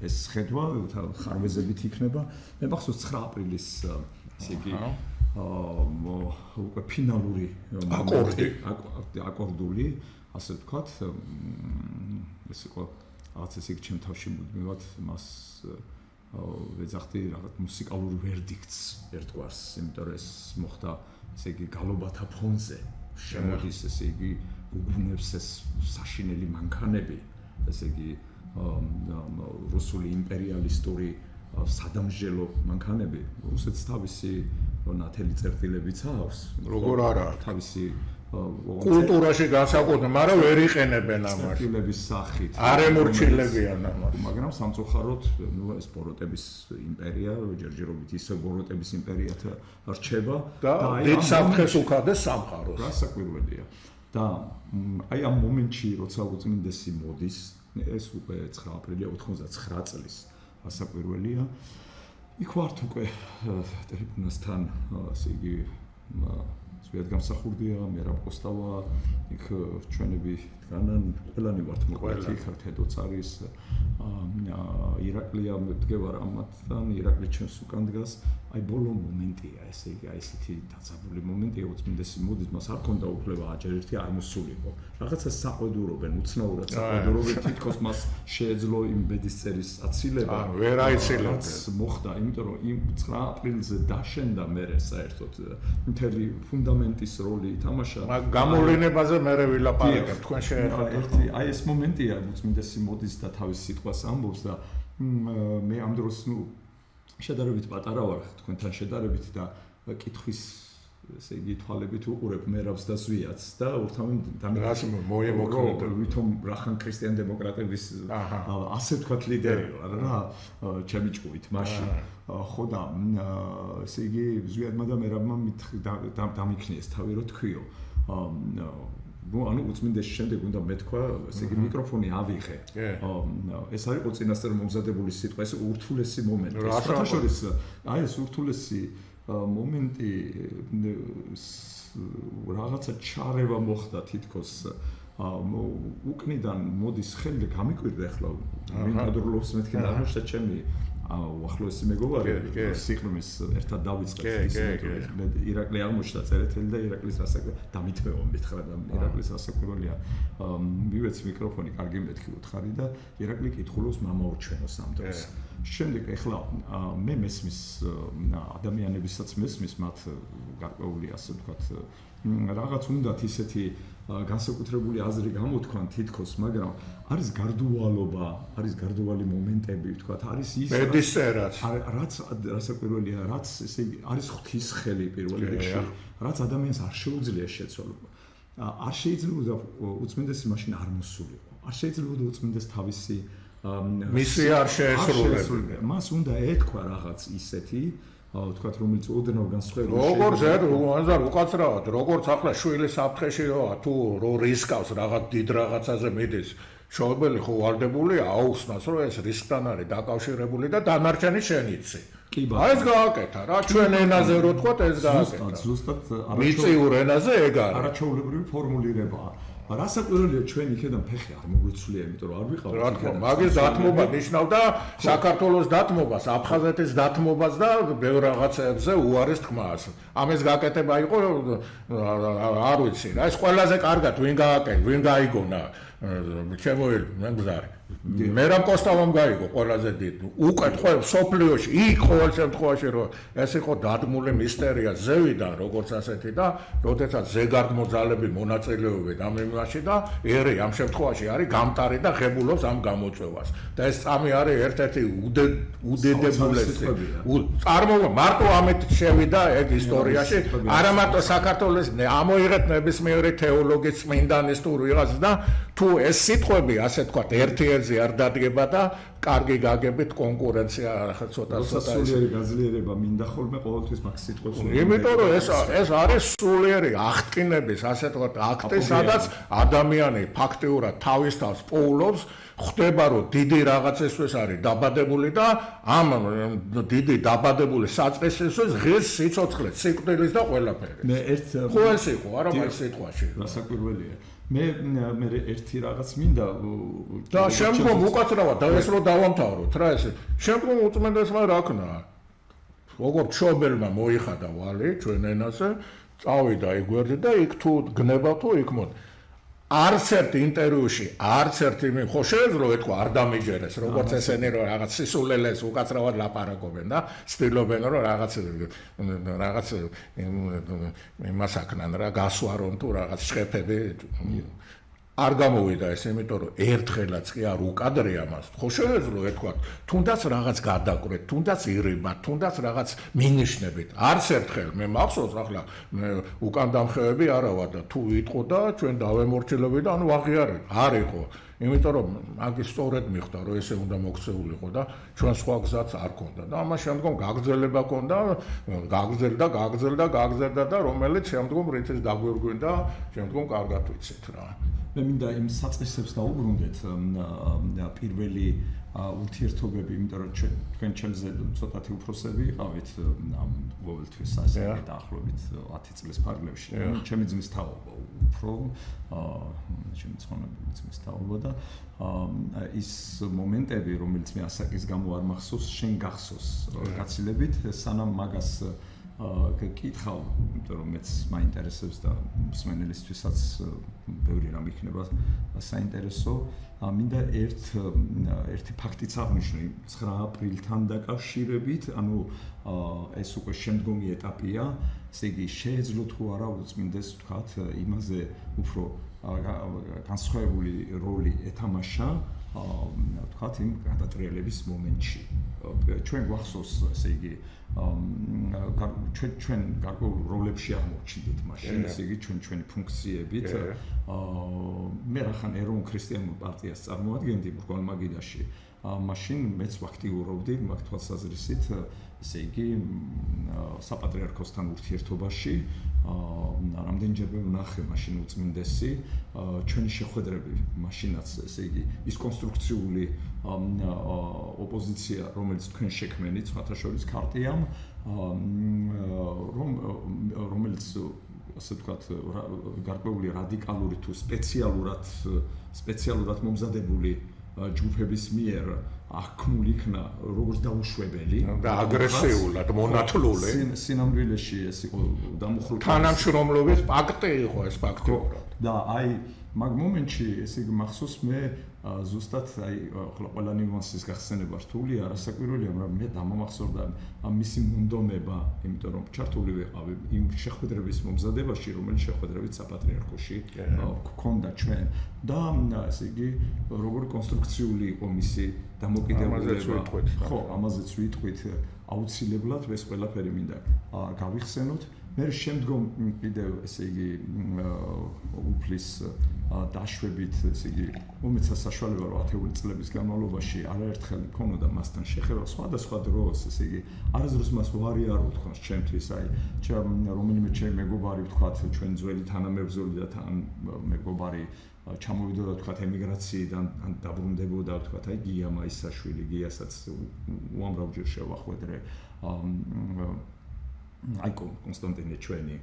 ეს ხედვა ხარვეზებით იქნება მე მახსოვს 9 აპრილის ესე იგი უკვე ფინალური აკორდული ასე ვთქვათ ეს იყო რაღაც ესე იგი ჩემ თავში მუდმივად მას ვეძახდი რაღაც მუსიკალურ ვერდიქტს ერთგვარს იმიტომ რომ ეს მოხდა ესე იგი გალობათა ფონზე შემოდის ესე იგი უგუნებს ეს საშინელი მანქანები ესე იგი რუსული იმპერიალისტური სადამსჯელო მანქანები რუსეთს თავისი ნათელი წერტილებიც აქვს როგორ არა თავისი კულტურაში განსაკუთრებით, მაგრამ ვერ იყენებენ ამას. სტილების სახით. არ ემორჩილებიან ამას. მაგრამ სამწუხაროდ, ეს ბოროტების იმპერია, ჯერჯერობით ისე ბოროტების იმპერიათ რჩება და დიდ საფრთხეს უხადეს სამყაროს. გასაკვირველია. და აი ამ მომენტში, როცა უწმინდესი მოდის, ეს უკვე 9 აპრილია 99 წლის გასაკვირველია. იქ ვართ უკვე ტრიბუნასთან, ასე იგი სვიადგამსახურდია, მერაბ კოსტავა, იქ ჩვენები დგანან, ყველანი ვართ მოკლედ იქ თედოც არის ირაკლია მდგევარ ამათთან, ირაკლი ჩემს უკან დგას, აი ბოლო მომენტია, ესე იგი, აი ესეთი დაწაბული მომენტია, უწმინდესი მოდის, მას არ ქონდა უფლება აჯერ ერთი არ მოსულიყო. რაღაცა საყვედურობენ, უცნაურად საყვედურობენ, თითქოს მას შეეძლო იმ ბედისწერის აცილება. ვერ აიცილებდა. მოხდა, იმიტომ რომ იმ 9 აპრილზე დაშენდა მერე საერთოდ მთელი ფუნდამენტის როლი ითამაშა. გამოვლენებაზე მერე ვილაპარაკებ, თქვენ შეეხებათ. ერთი აი ეს მომენტია, უწმინდესი მოდის და თავის სიტყვას ამბობს და მე ამ დროს შედარებით პატარა ვარ თქვენთან შედარებით და კითხვის ესე იგი თვალებით უყურებ მერაბს და ზვიათს და ურთამენ დამიკაც მოემოქმედა ვითომ რახან ქრისტიან დემოკრატების ასე ვთქვათ ლიდერი რა ჩემი ჭკუით მაშინ ხო და ესე იგი ზვიათმა და მერაბმა დამიქნიეს თავი რო თქვიო ანუ უწმინდესის შემდეგ უნდა მეთქვა, ესე იგი მიკროფონი ავიღე. ეს არ იყო წინასწარ მომზადებული სიტყვა, ეს ურთულესი მომენტი. საერთაშორის აი ეს ურთულესი მომენტი რაღაცა ჩარევა მოხდა თითქოს უკნიდან მოდის ხელი და გამიკვირდა ახლა მინდადროლობს მეთქი და აღმოჩნდა ჩემი უახლოესი მეგობარი სიხრმის ერთად დავიწყეთ ირაკლი აღმოჩნდა წერეთელი და ირაკლის დამითმევა მითხრა და ირაკლის ასაკურველია მივეც მიკროფონი კარგი მეთქი უთხარი და ირაკლი კითხულობს მამაო ჩვენოს ამ დროს შემდეგ ეხლა მე მესმის ადამიანებისაც მესმის მათ გარკვეული ასე ვთქვათ რაღაც უნდათ ისეთი განსაკუთრებული აზრი გამოთქვან თითქოს, მაგრამ არის გარდუვალობა, არის გარდუვალი მომენტები, ვთქვათ, არის ის ბედისწერაც, რაც რასაკვირველია, რაც ესე იგი არის ღვთის ხელი პირველ რიგში, რაც ადამიანს არ შეუძლია შეცვალება. არ შეიძლება უწმინდესი მაშინ არ მოსულიყო. არ შეიძლება უწმინდეს თავისი მისია არ შეესრულებინა. მას უნდა ეთქვა რაღაც ისეთი ვთქვათ, რომელიც ოდნავ განსხვავებული როგორც არ უკაცრავად, როგორც ახლა შვილი საფრთხეშია, თუ რო რისკავს რაღაც დიდ რაღაცაზე მიდის, შოუბელი ხო ვალდებულია აუხსნას, რომ ეს რისკთან არის დაკავშირებული და დანარჩენი შენიცი. აი ეს გააკეთა რა, ჩვენ ენაზე რო თქვათ, ეს გააკეთა. ზუსტად მიწიურ ენაზე ეგ არის. არაჩვეულებრივი ფორმულირებაა. რასაკვირველია ჩვენ იქიდან ფეხი არ მოგვიცვლია, იმიტომ რომ არ ვიყავთ. რა თქმა უნდა, მაგის დათმობა ნიშნავდა საქართველოს დათმობას, აფხაზეთის დათმობას და ბევრ რაღაცებზე უარის თქმას. ამის გაკეთება იყო არ ვიცი რა, ეს ყველაზე კარგად ვინ გააკეთა, ვინ გაიგონა ჩემოელი მეგზარი. მერაბ კოსტავამ გაიგო ყველაზე დიდ. უკეთ ხო სოფლიოში, იქ ყოველ შემთხვევაში რომ ეს იყო დადგმული მისტერია ზევიდან, როგორც ასეთი და როდესაც ზეგარდმოძალები მონაწილეობენ ამ იმაში და ერი ამ შემთხვევაში არის გამტარი და ღებულობს ამ გამოწვევას. და ეს წამი არის ერთ-ერთი უდედებულესი. წარმოვა მარტო ამით შევიდა ეგ ისტორიაში, არა მარტო საქართველოს ამოიღეთ ნებისმიერი თეოლოგის წმინდანის თუ ვიღაც და თუ ეს სიტყვები ასე თქვა ერთ-ერთზე არ დადგება და კარგი გაგებით კონკურენცია ახლა ცოტა სულიერი გაძლიერება მინდა ხოლმე ყოველთვის მაგ სიტყვებს იმიტომ რომ ეს არის სულიერი აღტკინების ასე თქვა აქტი სადაც ადამიანი ფაქტიურად თავის თავს პოულობს ხდება რომ დიდი რაღაცისთვის არის დაბადებული და ამ დიდი დაბადებული საწყისისთვის ღირს სიცოცხლე სიკვდილის და ყველაფერი მე ერთ ხო ეს იყო არა მაგ სიტყვაში რასაკვირველია მე ერთი რაღაც მინდა და შემდგომ უკაცრავად და ეს რო დავამთავროთ რა ესე შემდგომ უწმენდესმა რა ქნა როგორ ჩობელმა მოიხადა ვალი ჩვენ ენაზე წავიდა იგვერდი და იქ თუ გნება თუ იქ მოდ არც ერთ ინტერვიუში არც ერთი ხო შეეძლო ეთქვა არ დამიჯერეს როგორც ესენი რომ რაღაც სისულელეს უკაცრავად ლაპარაკობენ და ცდილობენ რომ რაღაც იმას აქნან რა გასვარონ თუ რაღაც შეფები არ გამოვიდა ეს, იმიტომ რომ ერთხელაც კი არ უკადრია მას. ხო შეეძლო ეთქვა, თუნდაც რაღაც გადაკვრეთ, თუნდაც ირიბა, თუნდაც რაღაც მინიშნებით. არც ერთხელ მე მახსოვს ახლა უკან დამხევები არა ვარ და თუ იტყო და ჩვენ დავემორჩილები და ანუ აღიარებ. არ იყო. იმიტომ რომ მაგის სწორედ მიხვდა რომ ესე უნდა მოქცეულიყო და ჩვენ სხვა გზაც არ ქონდა და ამას შემდგომ გაგრძელება ქონდა გაგრძელდა და რომელიც შემდგომ რითიც დაგვირგვინდა შემდგომ კარგად ვიცით რა მე მინდა იმ საწესებს დავუბრუნდეთ პირველი ურთიერთობები იმიტომ რომ თქვენ ჩემზე ცოტათი უფროსები იყავით ამ ყოველთვის ასე დაახლოებით 10 წლის ფარგლებში ჩემი ძმის თაობა უფრო ჩემი ცხონებული ძმის თაობა და ის მომენტები რომელიც მე ასაკის გამო არ მახსოვს შენ გახსოვს გაცილებით სანამ მაგას კითხავ, იმიტომ რომ მეც მაინტერესებს და მსმენელისთვისაც ბევრი რამ იქნება საინტერესო. მინდა ერთი ფაქტიც აღნიშნო 9 აპრილთან დაკავშირებით, ანუ ეს უკვე შემდგომი ეტაპია, ესე იგი შეეძლო თუ არა უწმინდეს ვთქვათ იმაზე უფრო განსხვავებული როლი ეთამაშა ვთქვათ იმ გადატრიალების მომენტში. ჩვენ გვახსოვს ესე იგი ჩვენ გარკვეულ როლებში აღმოჩნდით მაშინ ესე იგი ჩვენი ფუნქციებით მე რახან ეროვნულ ქრისტიანულ პარტიას წარმოადგენდი მრგვალ-მაგიდაში მაშინ მეც ვაქტიურობდი მაგ თვალსაზრისით ესე იგი საპატრიარქოსთან ურთიერთობაში რამდენჯერმე ვნახე მაშინ უწმინდესი ჩვენი შეხვედრები მაშინაც ესე იგი ის კონსტრუქციული ოპოზიცია რომელიც თქვენ შექმნით სხვათა შორის ქარტიამ რომელიც ასე ვთქვათ გარკვეული რადიკალური თუ სპეციალურად მომზადებული ჯგუფების მიერ აღქმულ იქნა როგორც დაუშვებელი და აგრესიულად მონათლული სინამდვილეში ეს იყო დამუხრული თანამშრომლობის პაქტი იყო ეს ფაქტობრივად და აი მაგ მომენტში ესე იგი მახსოვს მე ზუსტად აი ყველა ნიუანსის გახსენება რთულია არასაკვირველია მაგრამ მე დამამახსოვრდა მისი მონდომება იმიტომ რომ ჩართული ვიყავი იმ შეხვედრების მომზადებაში რომელიც შეხვედრებით საპატრიარქოში გქონდა ჩვენ და ესე იგი როგორი კონსტრუქციული იყო მისი დამოკიდებულება ხო ამაზეც ვიტყვით აუცილებლად ეს ყველაფერი მინდა გავიხსენოთ მე შემდგომ კიდევ ესე იგი უფლის დაშვებით ესე იგი უმეცა საშუალება რომ 10 წლების განმავლობაში არაერთხელ მქონოდა მასთან შეხება სხვადასხვა დროს ესე იგი არასდროს მას ვარიარო თქვა ჩემთვის აი რომელიმე ჩემი მეგობარი ვთქვათ ჩვენ ძველი თანამებრძოლი და თან მეგობარი ჩამოვიდოდა ვთქვათ ემიგრაციიდან ან დაბრუნდებოდა ვთქვათ აი გია მაისაშვილი გიასაც უამრავჯერ შევახვედრე აი კონსტანტინე ჩვენი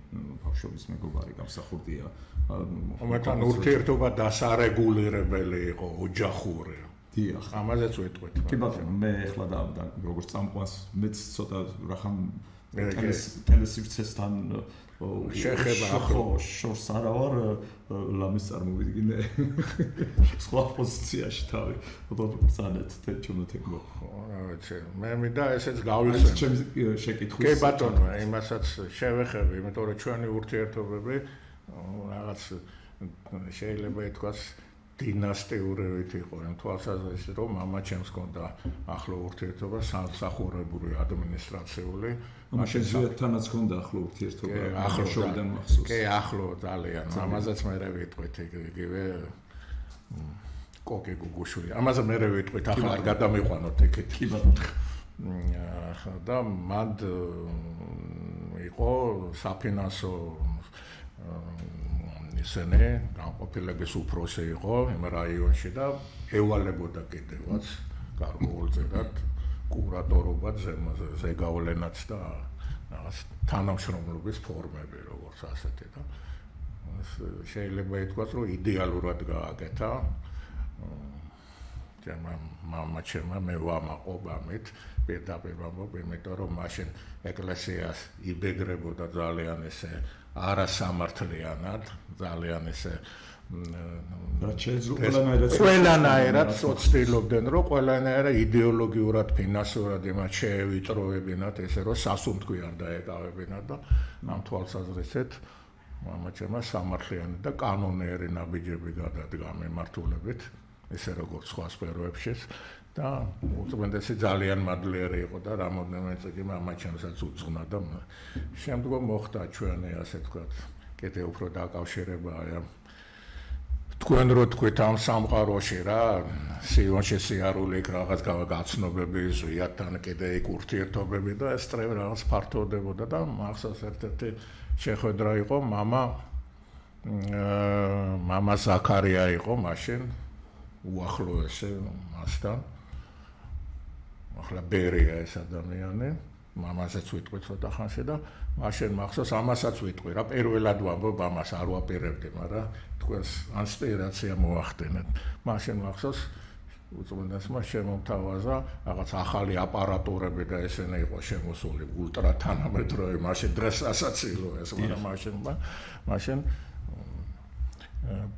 ბავშვობის მეგობარი გამსახურდია ამათან ურთიერთობა დასარეგულირებელი იყო ოჯახური დიახ ამაზეც ვეტყვით კი ბატონო მე ახლა და როგორც წამყვანს მეც ცოტა რახან ტელესივრცესთან შეხება ახლა შორს არა ვარ ლამის წარმოვიდგინე სხვა პოზიციაში თავი ბრძანეთ თეჩუნოთეკო რა ვიცი მე მინდა ესეც გავიხსენო ჩემი შეკითხვის კი ბატონო იმასაც შევეხები იმიტომ რომ ჩვენი ურთიერთობები რაღაც შეიძლება ითქვას დინასტიურებით იყო იმ თვალსაზრისით რომ მამა ჩემს ჰქონდა ახლო ურთიერთობა სამსახურებური ადმინისტრაციული მაშინ ზეთთანაც ჰქონდა ახლო ურთიერთობა ახალშობილიდან მახსოვს კი ახლო ძალიან ამაზეც მე ვიტყვით იგივე კოკე გუგუშვილი ამაზე მე ვიტყვით ახლა არ გადამიყვანოთ ეგეთ კი ბატონო და მანდ იყო საფინანსო ისინი განყოფილების უფროსი იყო იმ რაიონში და ევალებოდა კიდევაც გარკვეულწილად კურატორობად ზეგავლენაც და რაღაც თანამშრომლობის ფორმები როგორც ასეთი და შეიძლება ითქვას რომ იდეალურად გააკეთა მამა მე ვამაყობ ამით პირდაპირ ვამბობ იმიტომ რომ მაშინ ეკლესიას იბეგრებოდა ძალიან ესე არასამართლიანად ძალიან ესე ყველანაირად ცდილობდნენ რომ ყველანაირად იდეოლოგიურად ფინანსურად იმათ შეევიტროებინათ ესე რომ სასუნთქვი არ დაეკავებინათ და ამ თვალსაზრისით მამაჩემმა სამართლიანი და კანონიერი ნაბიჯები გადადგა მემართულებით, ესე როგორც სხვა სფეროებშიც და უწმენდესი ძალიან მადლიერი იყო და რამოდენიმე წელი მამაჩემსაც უძღვნა და შემდგომ მოხდა ჩვენი ასე ვთქვათ, კიდევ უფრო დაკავშირება თქვენ რო თქვით ამ სამყაროში რა, სიონში სიარული რაღაც გაცნობები ზვიათთან კიდე იქ ურთიერთობები და ეს წრე რაღაც ფართოვდებოდა და მახსოვს ერთ-ერთი შეხვედრა იყო მამა ზაქარია იყო მაშინ უახლოესი მასთან ახლა ბერია ეს ადამიანი მამასაც ვიტყვი ცოტა ხანში და მაშინ მახსოვს ამასაც ვიტყვი რა პირველად ვამბობ ამას არ ვაპირებდი მაგრამ თქვენს ინსპირაცია მოახდენეთ მაშინ მახსოვს უწმენდესმა შემომთავაზა რაღაც ახალი აპარატურები და ესენი იყო შემოსული ულტრა თანამედროვე მაშინ დღეს ასაცილო ეს მაგრამ მაშინ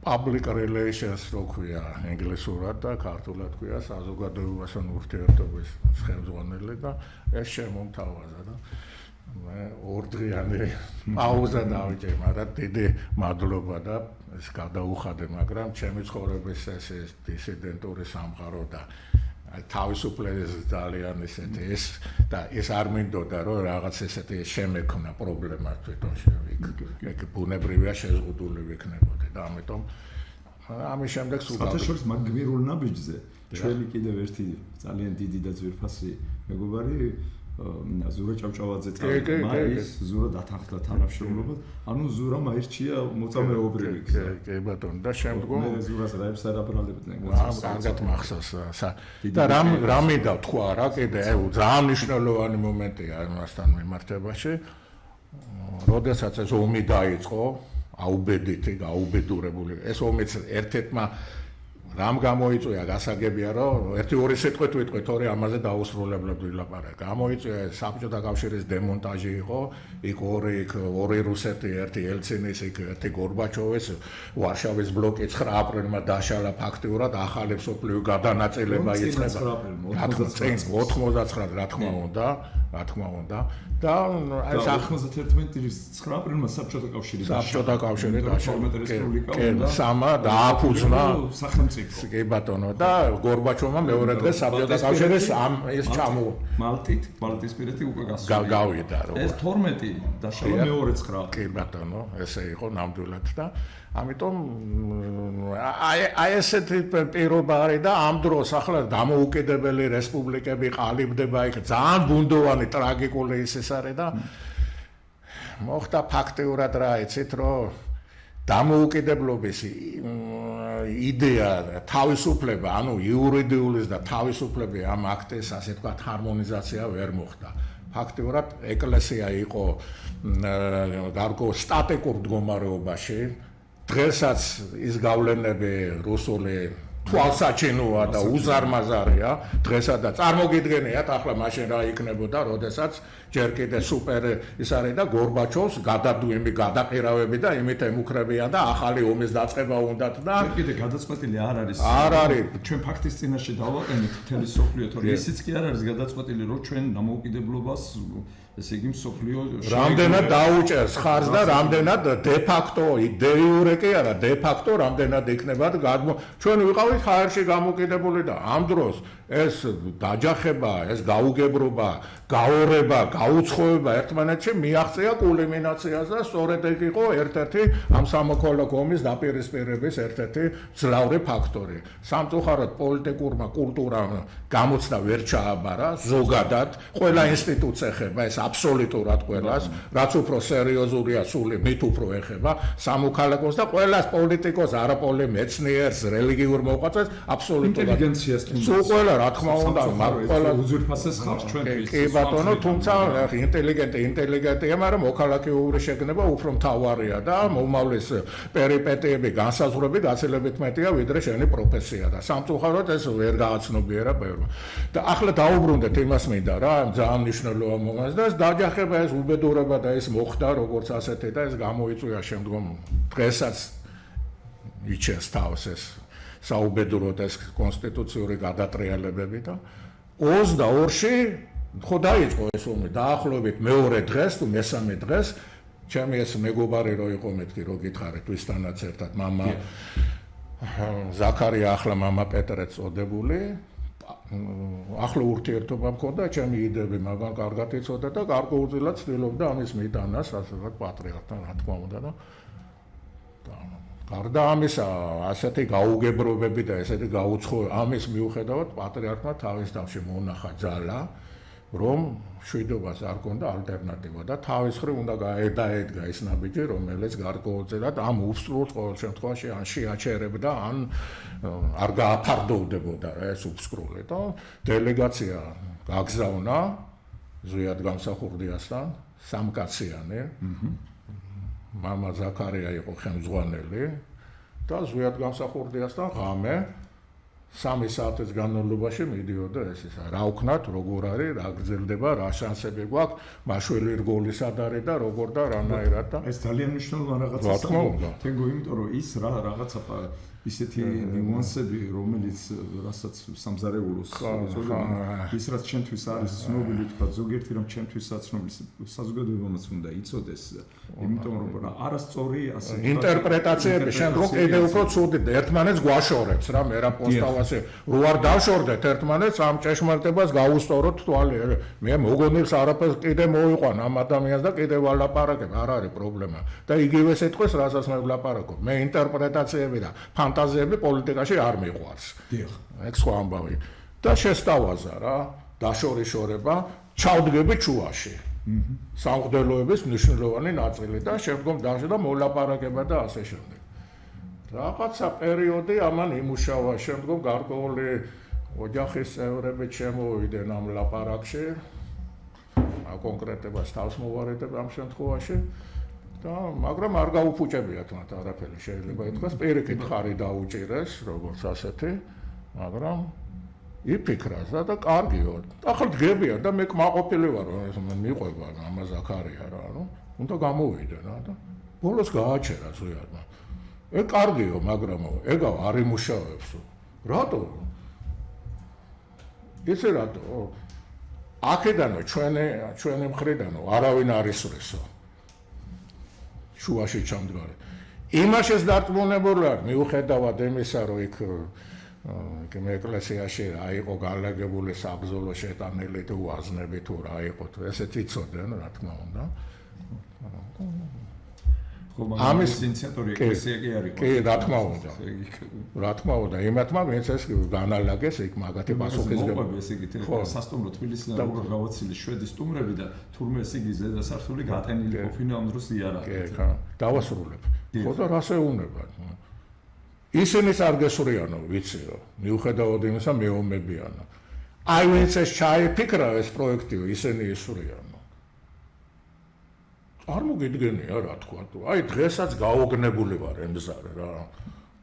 public relations რო ქვია ინგლისურად და ქართულად ქვია საზოგადოებასთან ურთიერთობის ხელმძღვანელი და ეს შემომთავაზა და მე ორდღიანი პაუზა დავიჭერე მაგრამ დიდი მადლობა და ეს გადაუხადე მაგრამ ჩემი ცხოვრების ეს დისიდენტური სამყარო და თავისუფლების ძალიან ესეთი ეს არ მინდოდა რომ რაღაც ესეთი შემექნა პრობლემა თვითონში იქ ბუნებრივია შეზღუდული ვიქნებოდი და ამიტომ ამის შემდეგ სულ საერთოდ მაგ გმირულ ნაბიჯზე ჩვენი კიდევ ერთი ძალიან დიდი და ძვირფასი მეგობარი ზურა ჭავჭავაძე მაის ზურა დათანხმდა თანამშრომლობად ანუ ზურა მაისჩია მოწამეობრივი კი ბატონო და შემდგომ მე ზურას რაებს არაბრალებდნენ კარგად მახსოვს და რა მინდა თქვა რა კიდე ძალიან მნიშვნელოვანი მომენტია ამასთან მიმართებაში როდესაც ეს ომი დაიწყო აუბედითი გაუბედურებული ეს ომიც ერთ-ერთმა რამ გამოიწვია გასაგებია რომ 1-2 სიტყვით ვიტყვი თორე ამაზე დაუსრულებლად ვილაპარაკ. გამოიწვია საბჭოთა კავშირის დემონტაჟი იყო, იქ ორი რუსეთი, ერთი ელცინის, იქ ერთი გორბაჩოვის, ვარშავის ბლოკი 9 აპრილმა დაშალა ფაქტიურად ახალი მსოფლიო გადანაწილება იწყება. 99 რა თქმა უნდა და ეს 91 წლის 9 აპრილმა საბჭოთა კავშირი დაშალა. სამა დააფუძნა სახელმწიფო. კი ბატონო და გორბაჩოვმა მეორე დღეს საბჭოთა კავშირის ეს ჩამო მალტისპირეთი უკვე გავიდა როგორ ეს 12 დაშალა მეორე 9 კი ბატონო ესე იყო ნამდვილად და ამიტომ აი ესეთი პირობა არის და ამ დროს ახლა დამოუკიდებელი რესპუბლიკები ყალიბდება იქ ძალიან ბუნდოვანი ტრაგიკული ის არის და მოხდა ფაქტიურად რა იცით რომ დამოუკიდებლობის იდეა თავისუფლება ანუ იურიდიულის და თავისუფლების ამ აქტის ასე ვთქვათ ჰარმონიზაცია ვერ მოხდა ფაქტიურად ეკლესია იყო გარკვეულ სტატიკურ მდგომარეობაში დღესაც ის გავლენები რუსული თვალსაჩინოა და უზარმაზარია დღესაც წარმოგიდგენიათ ახლა მაშინ რა იქნებოდა როდესაც ჯერ კიდე სუპერ ის არის და გორბაჩოვს გადადუიმი გადაყირავები და იმით ემუქრებიან და ახალი ომის დაწყება უნდათ და კიდე გადაწყვეტილი არ არის ჩვენ ფაქტის წინაშე დავაყენეთ მთელი სოფლიო თორე ისიც კი არ არის გადაწყვეტილი რომ ჩვენ დამოუკიდებლობას ესე იგი სოფლიო რამდენად დაუჭერს ხარს და რამდენად დე ფაქტო დე იურე კი არა დე ფაქტო რამდენად იქნებათ ჩვენ ვიყავით ჰაერში გამოკიდებული და ამ დროს ეს დაჯახება ეს გაუგებრობა გაორება გაუცხოება ერთმანეთში მიაღწია კულმინაციას და სწორედ ეგ იყო ერთ-ერთი ამ სამოქალაქო ომის დაპირისპირების ერთ-ერთი ძლავრი ფაქტორი სამწუხაროდ პოლიტიკურმა კულტურამ გამოცდა ვერ ჩააბარა ზოგადად ყველა ინსტიტუტს ეხება ეს აბსოლუტურად ყველას რაც უფრო სერიოზულია სული მით უფრო ეხება სამოქალაქოს და ყველას პოლიტიკოს არაპოლი მეცნიერს რელიგიურ მოღვაწეს აბსოლუტურად ინტელიგენციას სულ ყველა რა თქმა უნდა ყველა უძვირფასეს ხარს ჩვენთვის კი ბატონო თუმცა ინტელიგენტია მაგრამ მოქალაქეური შეგნება უფრო მთავარია და მომავლის პერიპეტიები განსაზღვრები გაცილებით მეტია ვიდრე შენი პროფესია და სამწუხაროდ ეს ვერ გააცნობიერა ბევრმა და ახლა დაუბრუნდეთ იმას მინდა რა ძალიან მნიშვნელოვანი მომენტი და ეს დაჯახება ეს უბედურება და ეს მოხდა როგორც ასეთი და ეს გამოიწვია შემდგომ დღესაც იჩენს თავს ეს საუბედუროდ ეს კონსტიტუციური გადატრიალებები და 22-ში ხო დაიწყო ეს ომი დაახლოებით მეორე დღეს თუ მესამე დღეს ჩემი ეს მეგობარი რო იყო მეთქი რო გითხარით ვისთანაც ერთად მამა ზაქარია ახლა მამა პეტრე წოდებული ახლა ურთიერთობა მქონდა ჩემი იდეები მაგან კარგად იცოდა და გარკვეულწილად ცდილობდა ამის მიტანას ასეთ პატრიარქთან რა თქმა უნდა და გარდა ამისა ასეთი გაუგებრობები და ესეთი გაუცხოება ამის მიუხედავად პატრიარქმა თავის თავში მონახა ძალა რომ შვიდობას არ ქონდა ალტერნატივა და თავის ხრი უნდა გაედაედგა ის ნაბიჯი რომელიც გარკვეულწილად ამ უბსტრულს ყოველ შემთხვევაში ან შეაჩერებდა ან არ გააფარდოვდებოდა ეს უბსტრული და დელეგაცია გაგზავნა ზვიად გამსახურდიასთან სამკაციანი მამა ზაქარია იყო ხელმძღვანელი და ზვიად გამსახურდიასთან ღამე 3 საათის განმავლობაში მიდიოდა ეს რა ვქნათ, როგორ არის, რა გრძელდება, რა შანსები გვაქვს, მაშველი რგოლის სად არის და როგორ და რანაირად და ეს ძალიან მნიშვნელოვანი რაღაცაა. თენგო იმიტომ რომ ის რაღაცა ისეთი ნიუანსები, რომელიც რასაც სამზარეულოს ის რაც ჩემთვის არის ცნობილი, თქვა ზოგიერთი რომ ჩემთვისაც ცნობილი საზოგადოებამაც უნდა იცოდეს, იმიტომ რომ არასწორი ასე ინტერპრეტაციები შემდგომ კიდევ უფრო ცუდი ერთმანეთს გვაშორებს რა მე რა პოსტავასე რო არ დავშორდეთ ერთმანეთს ამ ჭეშმარიტებას გაუსწოროთ თვალი მე მოგონილს არაფერს კიდე მოიყვან ამ ადამიანს და კიდე ვალაპარაკებ არ არის პრობლემა და იგივე სიტყვის რასაც მე ვლაპარაკობ მე ინტერპრეტაციები და ფანტაზიები პოლიტიკაში არ მიყვარს. დიახ. ეგ სხვა ამბავი. და შესთავაზა რა, დაშორიშორება, ჩავდგები ჩუაში. სამღვდელოების მნიშვნელოვანი ნაწილი და შემდგომ დაშორდა და მოლაპარაკება და ასე შემდეგ. რაღაცა პერიოდი ამან იმუშავა, შემდგომ გარკვეული ოჯახის წევრები შემოვიდნენ ამ ლაპარაკში. კონკრეტებას თავს მოვარეთებ ამ შემთხვევაში. და მაგრამ არ გაუფუჭებიათ მათ არაფერი შეიძლება ითქვას პირიქით ხარი დაუჭირეს როგორც ასეთი მაგრამ იფიქრას და კარგიო ახლა დგებია და მე კმაყოფილი ვარ რომ მიყვება ამა ზაქარია რა ნუ უნდა გამოვიდე რა და ბოლოს გააჩერა ზოიარმა ეგ კარგიო მაგრამ ეგა არ იმუშავებსო რატო ესე რატო აქედანო ჩვენი მხრიდანო არავინ არ ისვრესო შუაში ჩამდგარი. იმაშეს დარწმუნებული ვარ, მიუხედავად იმისა, რომ იქ ეკლესიაში რა იყო განლაგებული საბრძოლო შეტანილი თუ ვაზნები თუ რა იყო, ესეც იცოდნენ, რა თქმა უნდა. ამის ინიციატორი ეკლესია კი არის. კი, რა თქმა უნდა. რა თქმა უნდა, იმათმა ვინც ეს განალაგეს იქ მაგათი პასუხისმგებლობა. ესე იგი, სასტუმრო თბილისიდან როგორ გავაცილეს შვედის სტუმრები და თურმე ესე იგი ზედასართული გატენილი ყოფინა ამ დროს იარაღით. კი, ხა, დავასრულებ. ხო და რასე უნება. ისინი არ გესურიანო, ვიცი რომ, მიუხედავად იმისა მეომებიანო. აი ვინც ეს ჩაიფიქრა ეს პროექტი, ისინი ისურიანო. არ მოგიდგენია რა თქვა თუ აი დღესაც გაოგნებული ვარ ემზარე რა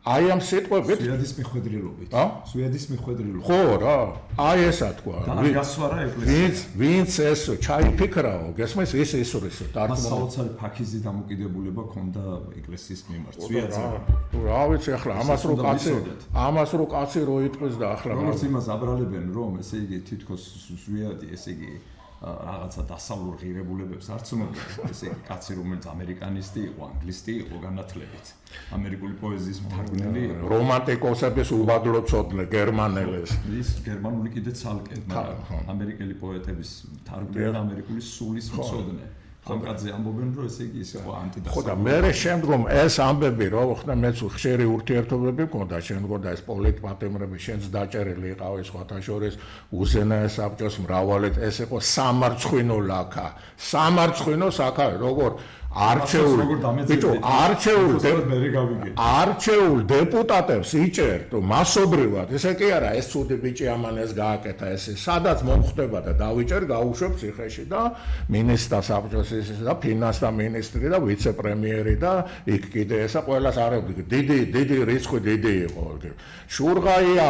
აი ამ სიტყვებით სვიადის მიხვედრილობით სვიადის მიხვედრილობით ხო რა აი ესა თქვა გასვარა ეკლესია ვინც ეს ჩაიფიქრაო გესმის ის ისურისო საოცარი ფაქიზი დამოკიდებულება ქონდა ეკლესიის მიმართ სვიადზე რა ვიცი ახლა ამას რო კაცი რო იტყვის და ახლა როგორც იმას აბრალებენ რომ ესე იგი თითქოს სვიადი ესე იგი რაღაცა დასავლურ ღირებულებებს არ ცნობენ ესე იგი კაცი რომელიც ამერიკანისტი იყო ანგლისტი იყო განათლებით ამერიკული პოეზიის მთარგმნელი რომანტიკოსების უბადლო ცოდნე გერმანელებს ის გერმანული კიდე ცალკე მაგრამ ამერიკელი პოეტების მთარგმნელი ამერიკული სულის მცოდნე ამკაცზე ამბობენ რომ ესე იგი ის იყო ანტიდასავლური ხო და მე შემდგომ ეს ამბები რომ ხნა მეც ხშირი ურთიერთობები მქონდა შემდგომ და ეს პოლიტპატიმრები შენც დაჭერილი იყავი სხვათა შორის უზენაეს საბჭოს მრავალი ეს იყო სამარცხვინო ლაქა სამარცხვინო საქარი როგორ არჩეულ დეპუტატებს იჭერთ მასობრივად ესე კი არა ეს ცუდი ბიჭი ამან ეს გააკეთა ესე სადაც მომხდება და დავიჭერ გაუშვებ ციხეში და მინისტრთა საბჭოს და ფინანსთა მინისტრი და ვიცე-პრემიერი და იქ კიდე ესა ყველას არებდი დიდი რიცხვი დიდი იყო შურღაია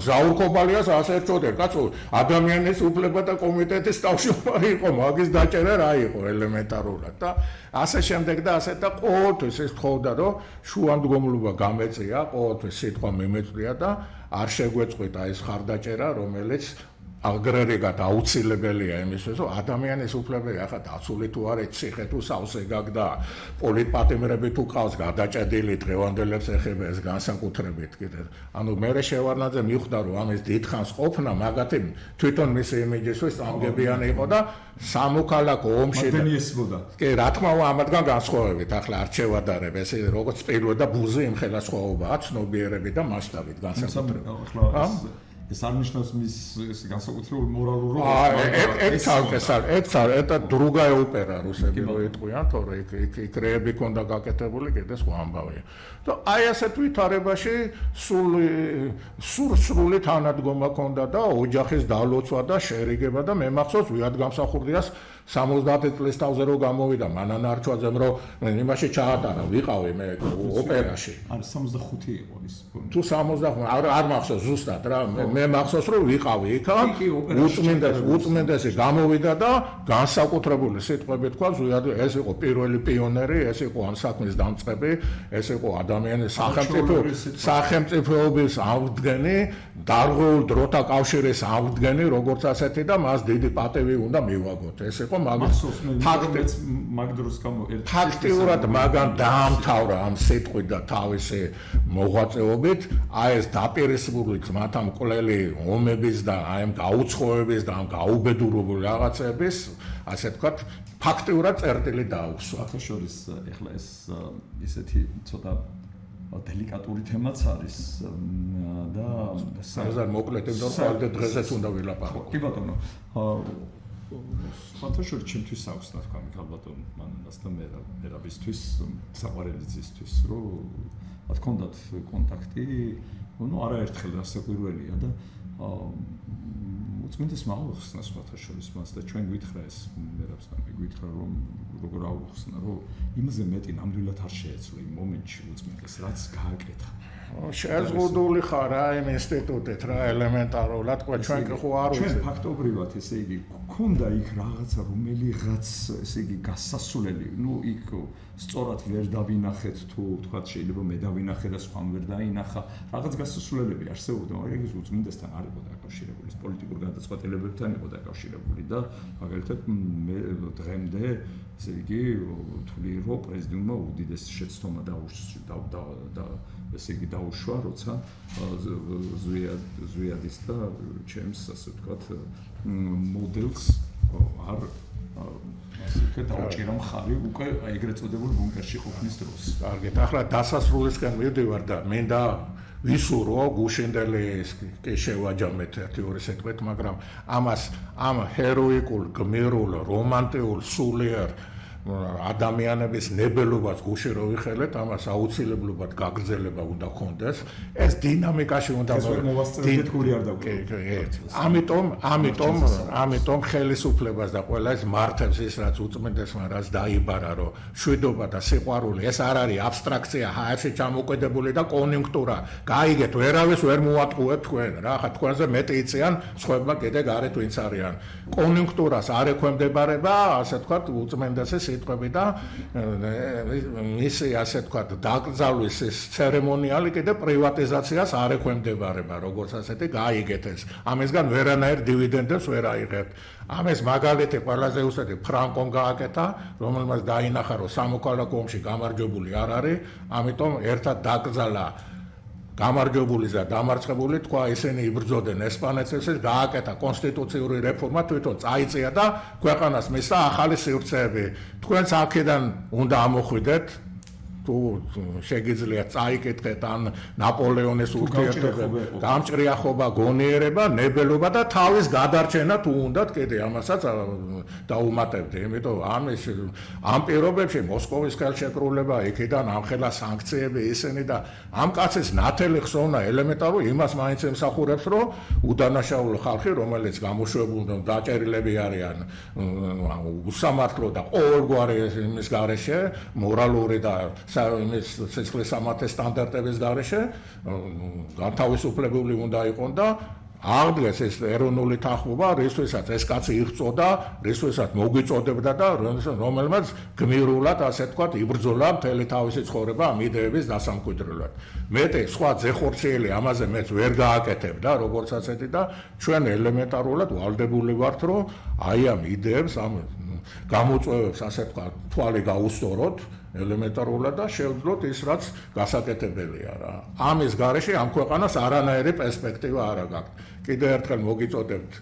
ზაურკობალიას ასე ეწოდნენ კაცო ადამიანის უფლებათა კომიტეტის თავმჯდომარე იყო მაგის დაჭერა რა იყო ელემენტარულად და ასე შემდეგ და ასე და ყოველთვის ეს ხოდა რომ შუამდგომლობა გამეწია ყოველთვის სიტყვა მიმეწვია და არ შეგვეწყვეტა ეს ხარდაჭერა რომელიც აგრერიგად აუცილებელია იმისთვის, რომ ადამიანის უფლებები ახლა დაცული თუ არა, ციხე თუ სავსე გაგდა, პოლიტპატიმრები თუ ყავს გადაჭედილი დღევანდელებს ეხება ეს განსაკუთრებით კიდე. ანუ მე შევარნაძე მიხვდა, რომ ამის დიდხანს ყოფნა მაგათი თვითონ მისი იმიჯისთვის წამგებიანი იყო და სამოქალაქო ომში კი რა თქმა უნდა ამათგან განსხვავებით ახლა არჩევადარებ ეს როგორც პირველ და ბუზი იმ ხელისუფლებაა ცნობიერებით და მასშტაბით განსაკუთრებით. ეს არ ნიშნავს მის განსაკუთრებულ მორალურ это другая опера რუსები რო იტყვიან, თორე იქ რეები ქონდა გაკეთებული, კიდე სხვა ამბავია. და აი ასეთ ვითარებაში სრული თანადგომა ქონდა და ოჯახის დალოცვა და შერიგება და მე მახსოვს ვიად გამსახურდიას 70 წლის თავზე რო გამოვიდა მანან არჩვაძემ რო იმაში ჩაატარა ვიყავი მე ოპერაში. არის 65 იყო ის. თუ 65 არ მახსოვს ზუსტად რა მე მახსოვს რომ ვიყავი იქა უწმენდესი გამოვიდა და განსაკუთრებული სიტყვები თქვა ზუსტად ეს იყო პირველი პიონერი ეს იყო ამ საქმის დამწყები ეს იყო ადამიანის სახელმწიფოების აღდგენი დარღვეულ დროთა კავშირის აღდგენი როგორც ასეთი და მას დიდი პატივი უნდა მივაგოთ ეს იყო ფაქტიურად მაგან დაამთავრა ამ სიტყვით და თავისი მოღვაწეობით აი ეს დაპირისპირებული ძმათა მკვლელი ომების და აი ამ გაუცხოების და ამ გაუბედურებული რაღაცების ასე ვთქვათ ფაქტიურად წერტილი დაუსვა. ახლა ეხლა ეს ისეთი ცოტა დელიკატური თემაც არის და საზარ მოკლედ და ხალხი დღესაც უნდა ვილაპარაკო. კი ბატონო. ფათაშორი ჩემთვის აქვს რა თქვა მიხალ ბატონო მანასთან მერაბისთვის საყვარელიძისთვის რომ გქონდათ კონტაქტი ნუ არაერთხელ რასაკვირველია და უწმინდეს მაუხსნას ფათაშორის მას და ჩვენ გვითხრა ეს მერაბსთან გვითხრა რომ როგორ აუხსნა რომ იმაზე მეტი ნამდვილად არ შეეძლო იმ მომენტში უწმინდეს რაც გააკეთა შეზღუდული ხარ რა იმ ინსტიტუტით რა ელემენტარულად თქვა ჩვენ კი ხო არ ვიცი ჩვენ ფაქტობრივად ესე იგი გქონდა იქ რაღაცა რომელიღაც ესე იგი გასასვლელი ნუ იქ სწორად ვერ დავინახეთ თუ თქვა შეიძლება მე დავინახე და სხვამ ვერ დაინახა რაღაც გასასვლელები არსებობდა მაგრამ ის უწმინდესთან არ იყო დაკავშირებული პოლიტიკურ გადაწყვეტილებებთან იყო დაკავშირებული და მაგალითად მე დღემდე ესე იგი ვთვლი რომ პრეზიდენტმა უდიდეს შეცდომა და ესე იგი დაუშვა როცა ზვიადის და ჩემს ასე ვთქვათ მოდელს არ ასე დაუჭირა მხარი უკვე ეგრეთ წოდებულ ბუნკერში ყოფნის დროს. კარგით, ახლა დასასრულისკენ მივდივარ და მინდა ვისურო გუშინდელი კი შევაჯამეთ ერთი-ორი სიტყვით, მაგრამ ამას ამ ჰეროიკულ, გმირულ, რომანტიულ, სულიერ ადამიანების ნებელობას გუში რო ვიხელეთ, ამას აუცილებლად გაგრძელება უნდა ქონდეს. ეს დინამიკაში უნდა ამიტომ ხელისუფლებას და ყველა ეს მართებს ის რაც უწმენდესმა რაც დაიბარა, რომ შვიდობა და სიყვარული ეს არ არის აბსტრაქცია, ჰაერში ჩამოკვედებული და კონიუნქტურა. გაიგეთ, ვერავის ვერ მოატყუებ თქვენ რა, ხა თქვენზე მეტი იციან, სხვაებმა კიდე გარეთ ვინც არიან. კონიუნქტურას არ ექვემდებარება, ასე ვთქვათ, უწმენდესი სიტყვები და მისი ასე ვთქვათ დაკრძალვის ცერემონიალი კიდე პრივატიზაციას არ ექვემდებარება როგორც ასეთი გაიგეთ ეს ამისგან ვერანაირ დივიდენდებს ვერ აიღებთ ამის მაგალითი ყველაზე უსეთი ფრანკომ გააკეთა რომელმაც დაინახა რომ სამოქალაქო ომში გამარჯვებული არ არის ამიტომ ერთად დაკრძალა გამარჯვებული და დამარცხებული თქვა ისინი იბრძოდნენ ესპანეთს გააკეთა კონსტიტუციური რეფორმა თვითონ წაიწია და ქვეყანას მისცა ახალი სივრცეები თქვენც აქედან უნდა ამოხვიდეთ თუ შეგიძლიათ წაიკითხეთ ან ნაპოლეონის ურთიერთობები გამჭრიახობა გონიერება ნებელობა და თავის გადარჩენა თუ უნდათ კიდე ამასაც დაუმატებდი იმიტომ ამ პირობებში მოსკოვის ხელშეკრულება იქიდან ამხელა სანქციები ისინი და ამ კაცის ნათელი ხსოვნა ელემენტარული იმას მაინც ემსახურებს რომ udanašauli ხალხი რომელიც გამოშვებული და დაჭერილები არიან უსამართლო და ყოველგვარი იმის გარეშე მორალური და იმის სიცოცხლის სამართლის სტანდარტების გარეშე განთავისუფლებული უნდა იყოს და აღდგეს ეს ეროვნული თანხმობა, რისთვისაც ეს კაცი იღწოდა, რისთვისაც მოგვიწოდებდა და რომელმაც გმირულად, ასე ვთქვათ, იბრძოლა მთელი თავისი ცხოვრება ამ იდეების დასამკვიდრებლად. მეტი სხვა ძეხორციელი ამაზე მეც ვერ გააკეთებდა, როგორც ასეთი და ჩვენ ელემენტარულად ვალდებული ვართ, რომ აი ამ იდეებს, ამ გამოწვევებს, ასე ვთქვათ, თვალი გაუსწოროთ ელემენტარულად და შევძლოთ ის, რაც გასაკეთებელია რა. ამის გარეშე ამ ქვეყანას არანაირი პერსპექტივა არ აქვს. კიდევ ერთხელ მოგიწოდებთ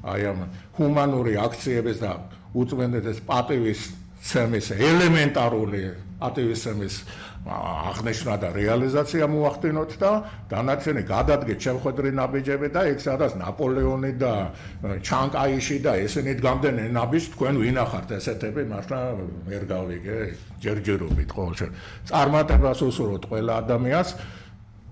აი ამ ჰუმანური აქციების და უწმენდეთის პატივისცემის ელემენტარული პატივისცემის აღნიშვნა და რეალიზაცია მოახდინოთ და დანარჩენი გადადგეთ შემხედრი ნაბიჯები და იქ სადაც ნაპოლეონი და ჩანკაიში და ესენი დგამდნენ ნაბიჯს თქვენ ვინახართ ესეთები მართლა ვერ გავიგე ჯერჯერობით ყოველ შემთხვევაში წარმატებას უსურვოთ ყველა ადამიანს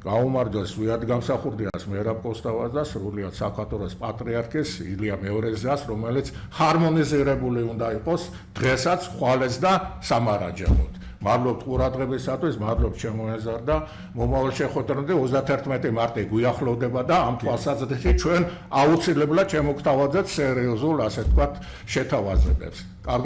გაუმარჯოს ზვიად გამსახურდიას მერაბ კოსტავას და სრულიად საქართველოს პატრიარქის ილია მეორეზას რომელიც ჰარმონიზირებული უნდა იყოს დღესაც ხვალეს და სამარაჯელოდ მადლობთ ყურადღებისათვის, მადლობთ ჩემო ეზარ და მომავალ შეხვედრამდე 31 მარტი გვიახლოვდება და ამ თვალსაზრისით ჩვენ აუცილებლად შემოგთავაზებთ სერიოზულ, ასე ვთქვათ, შეთავაზებებს.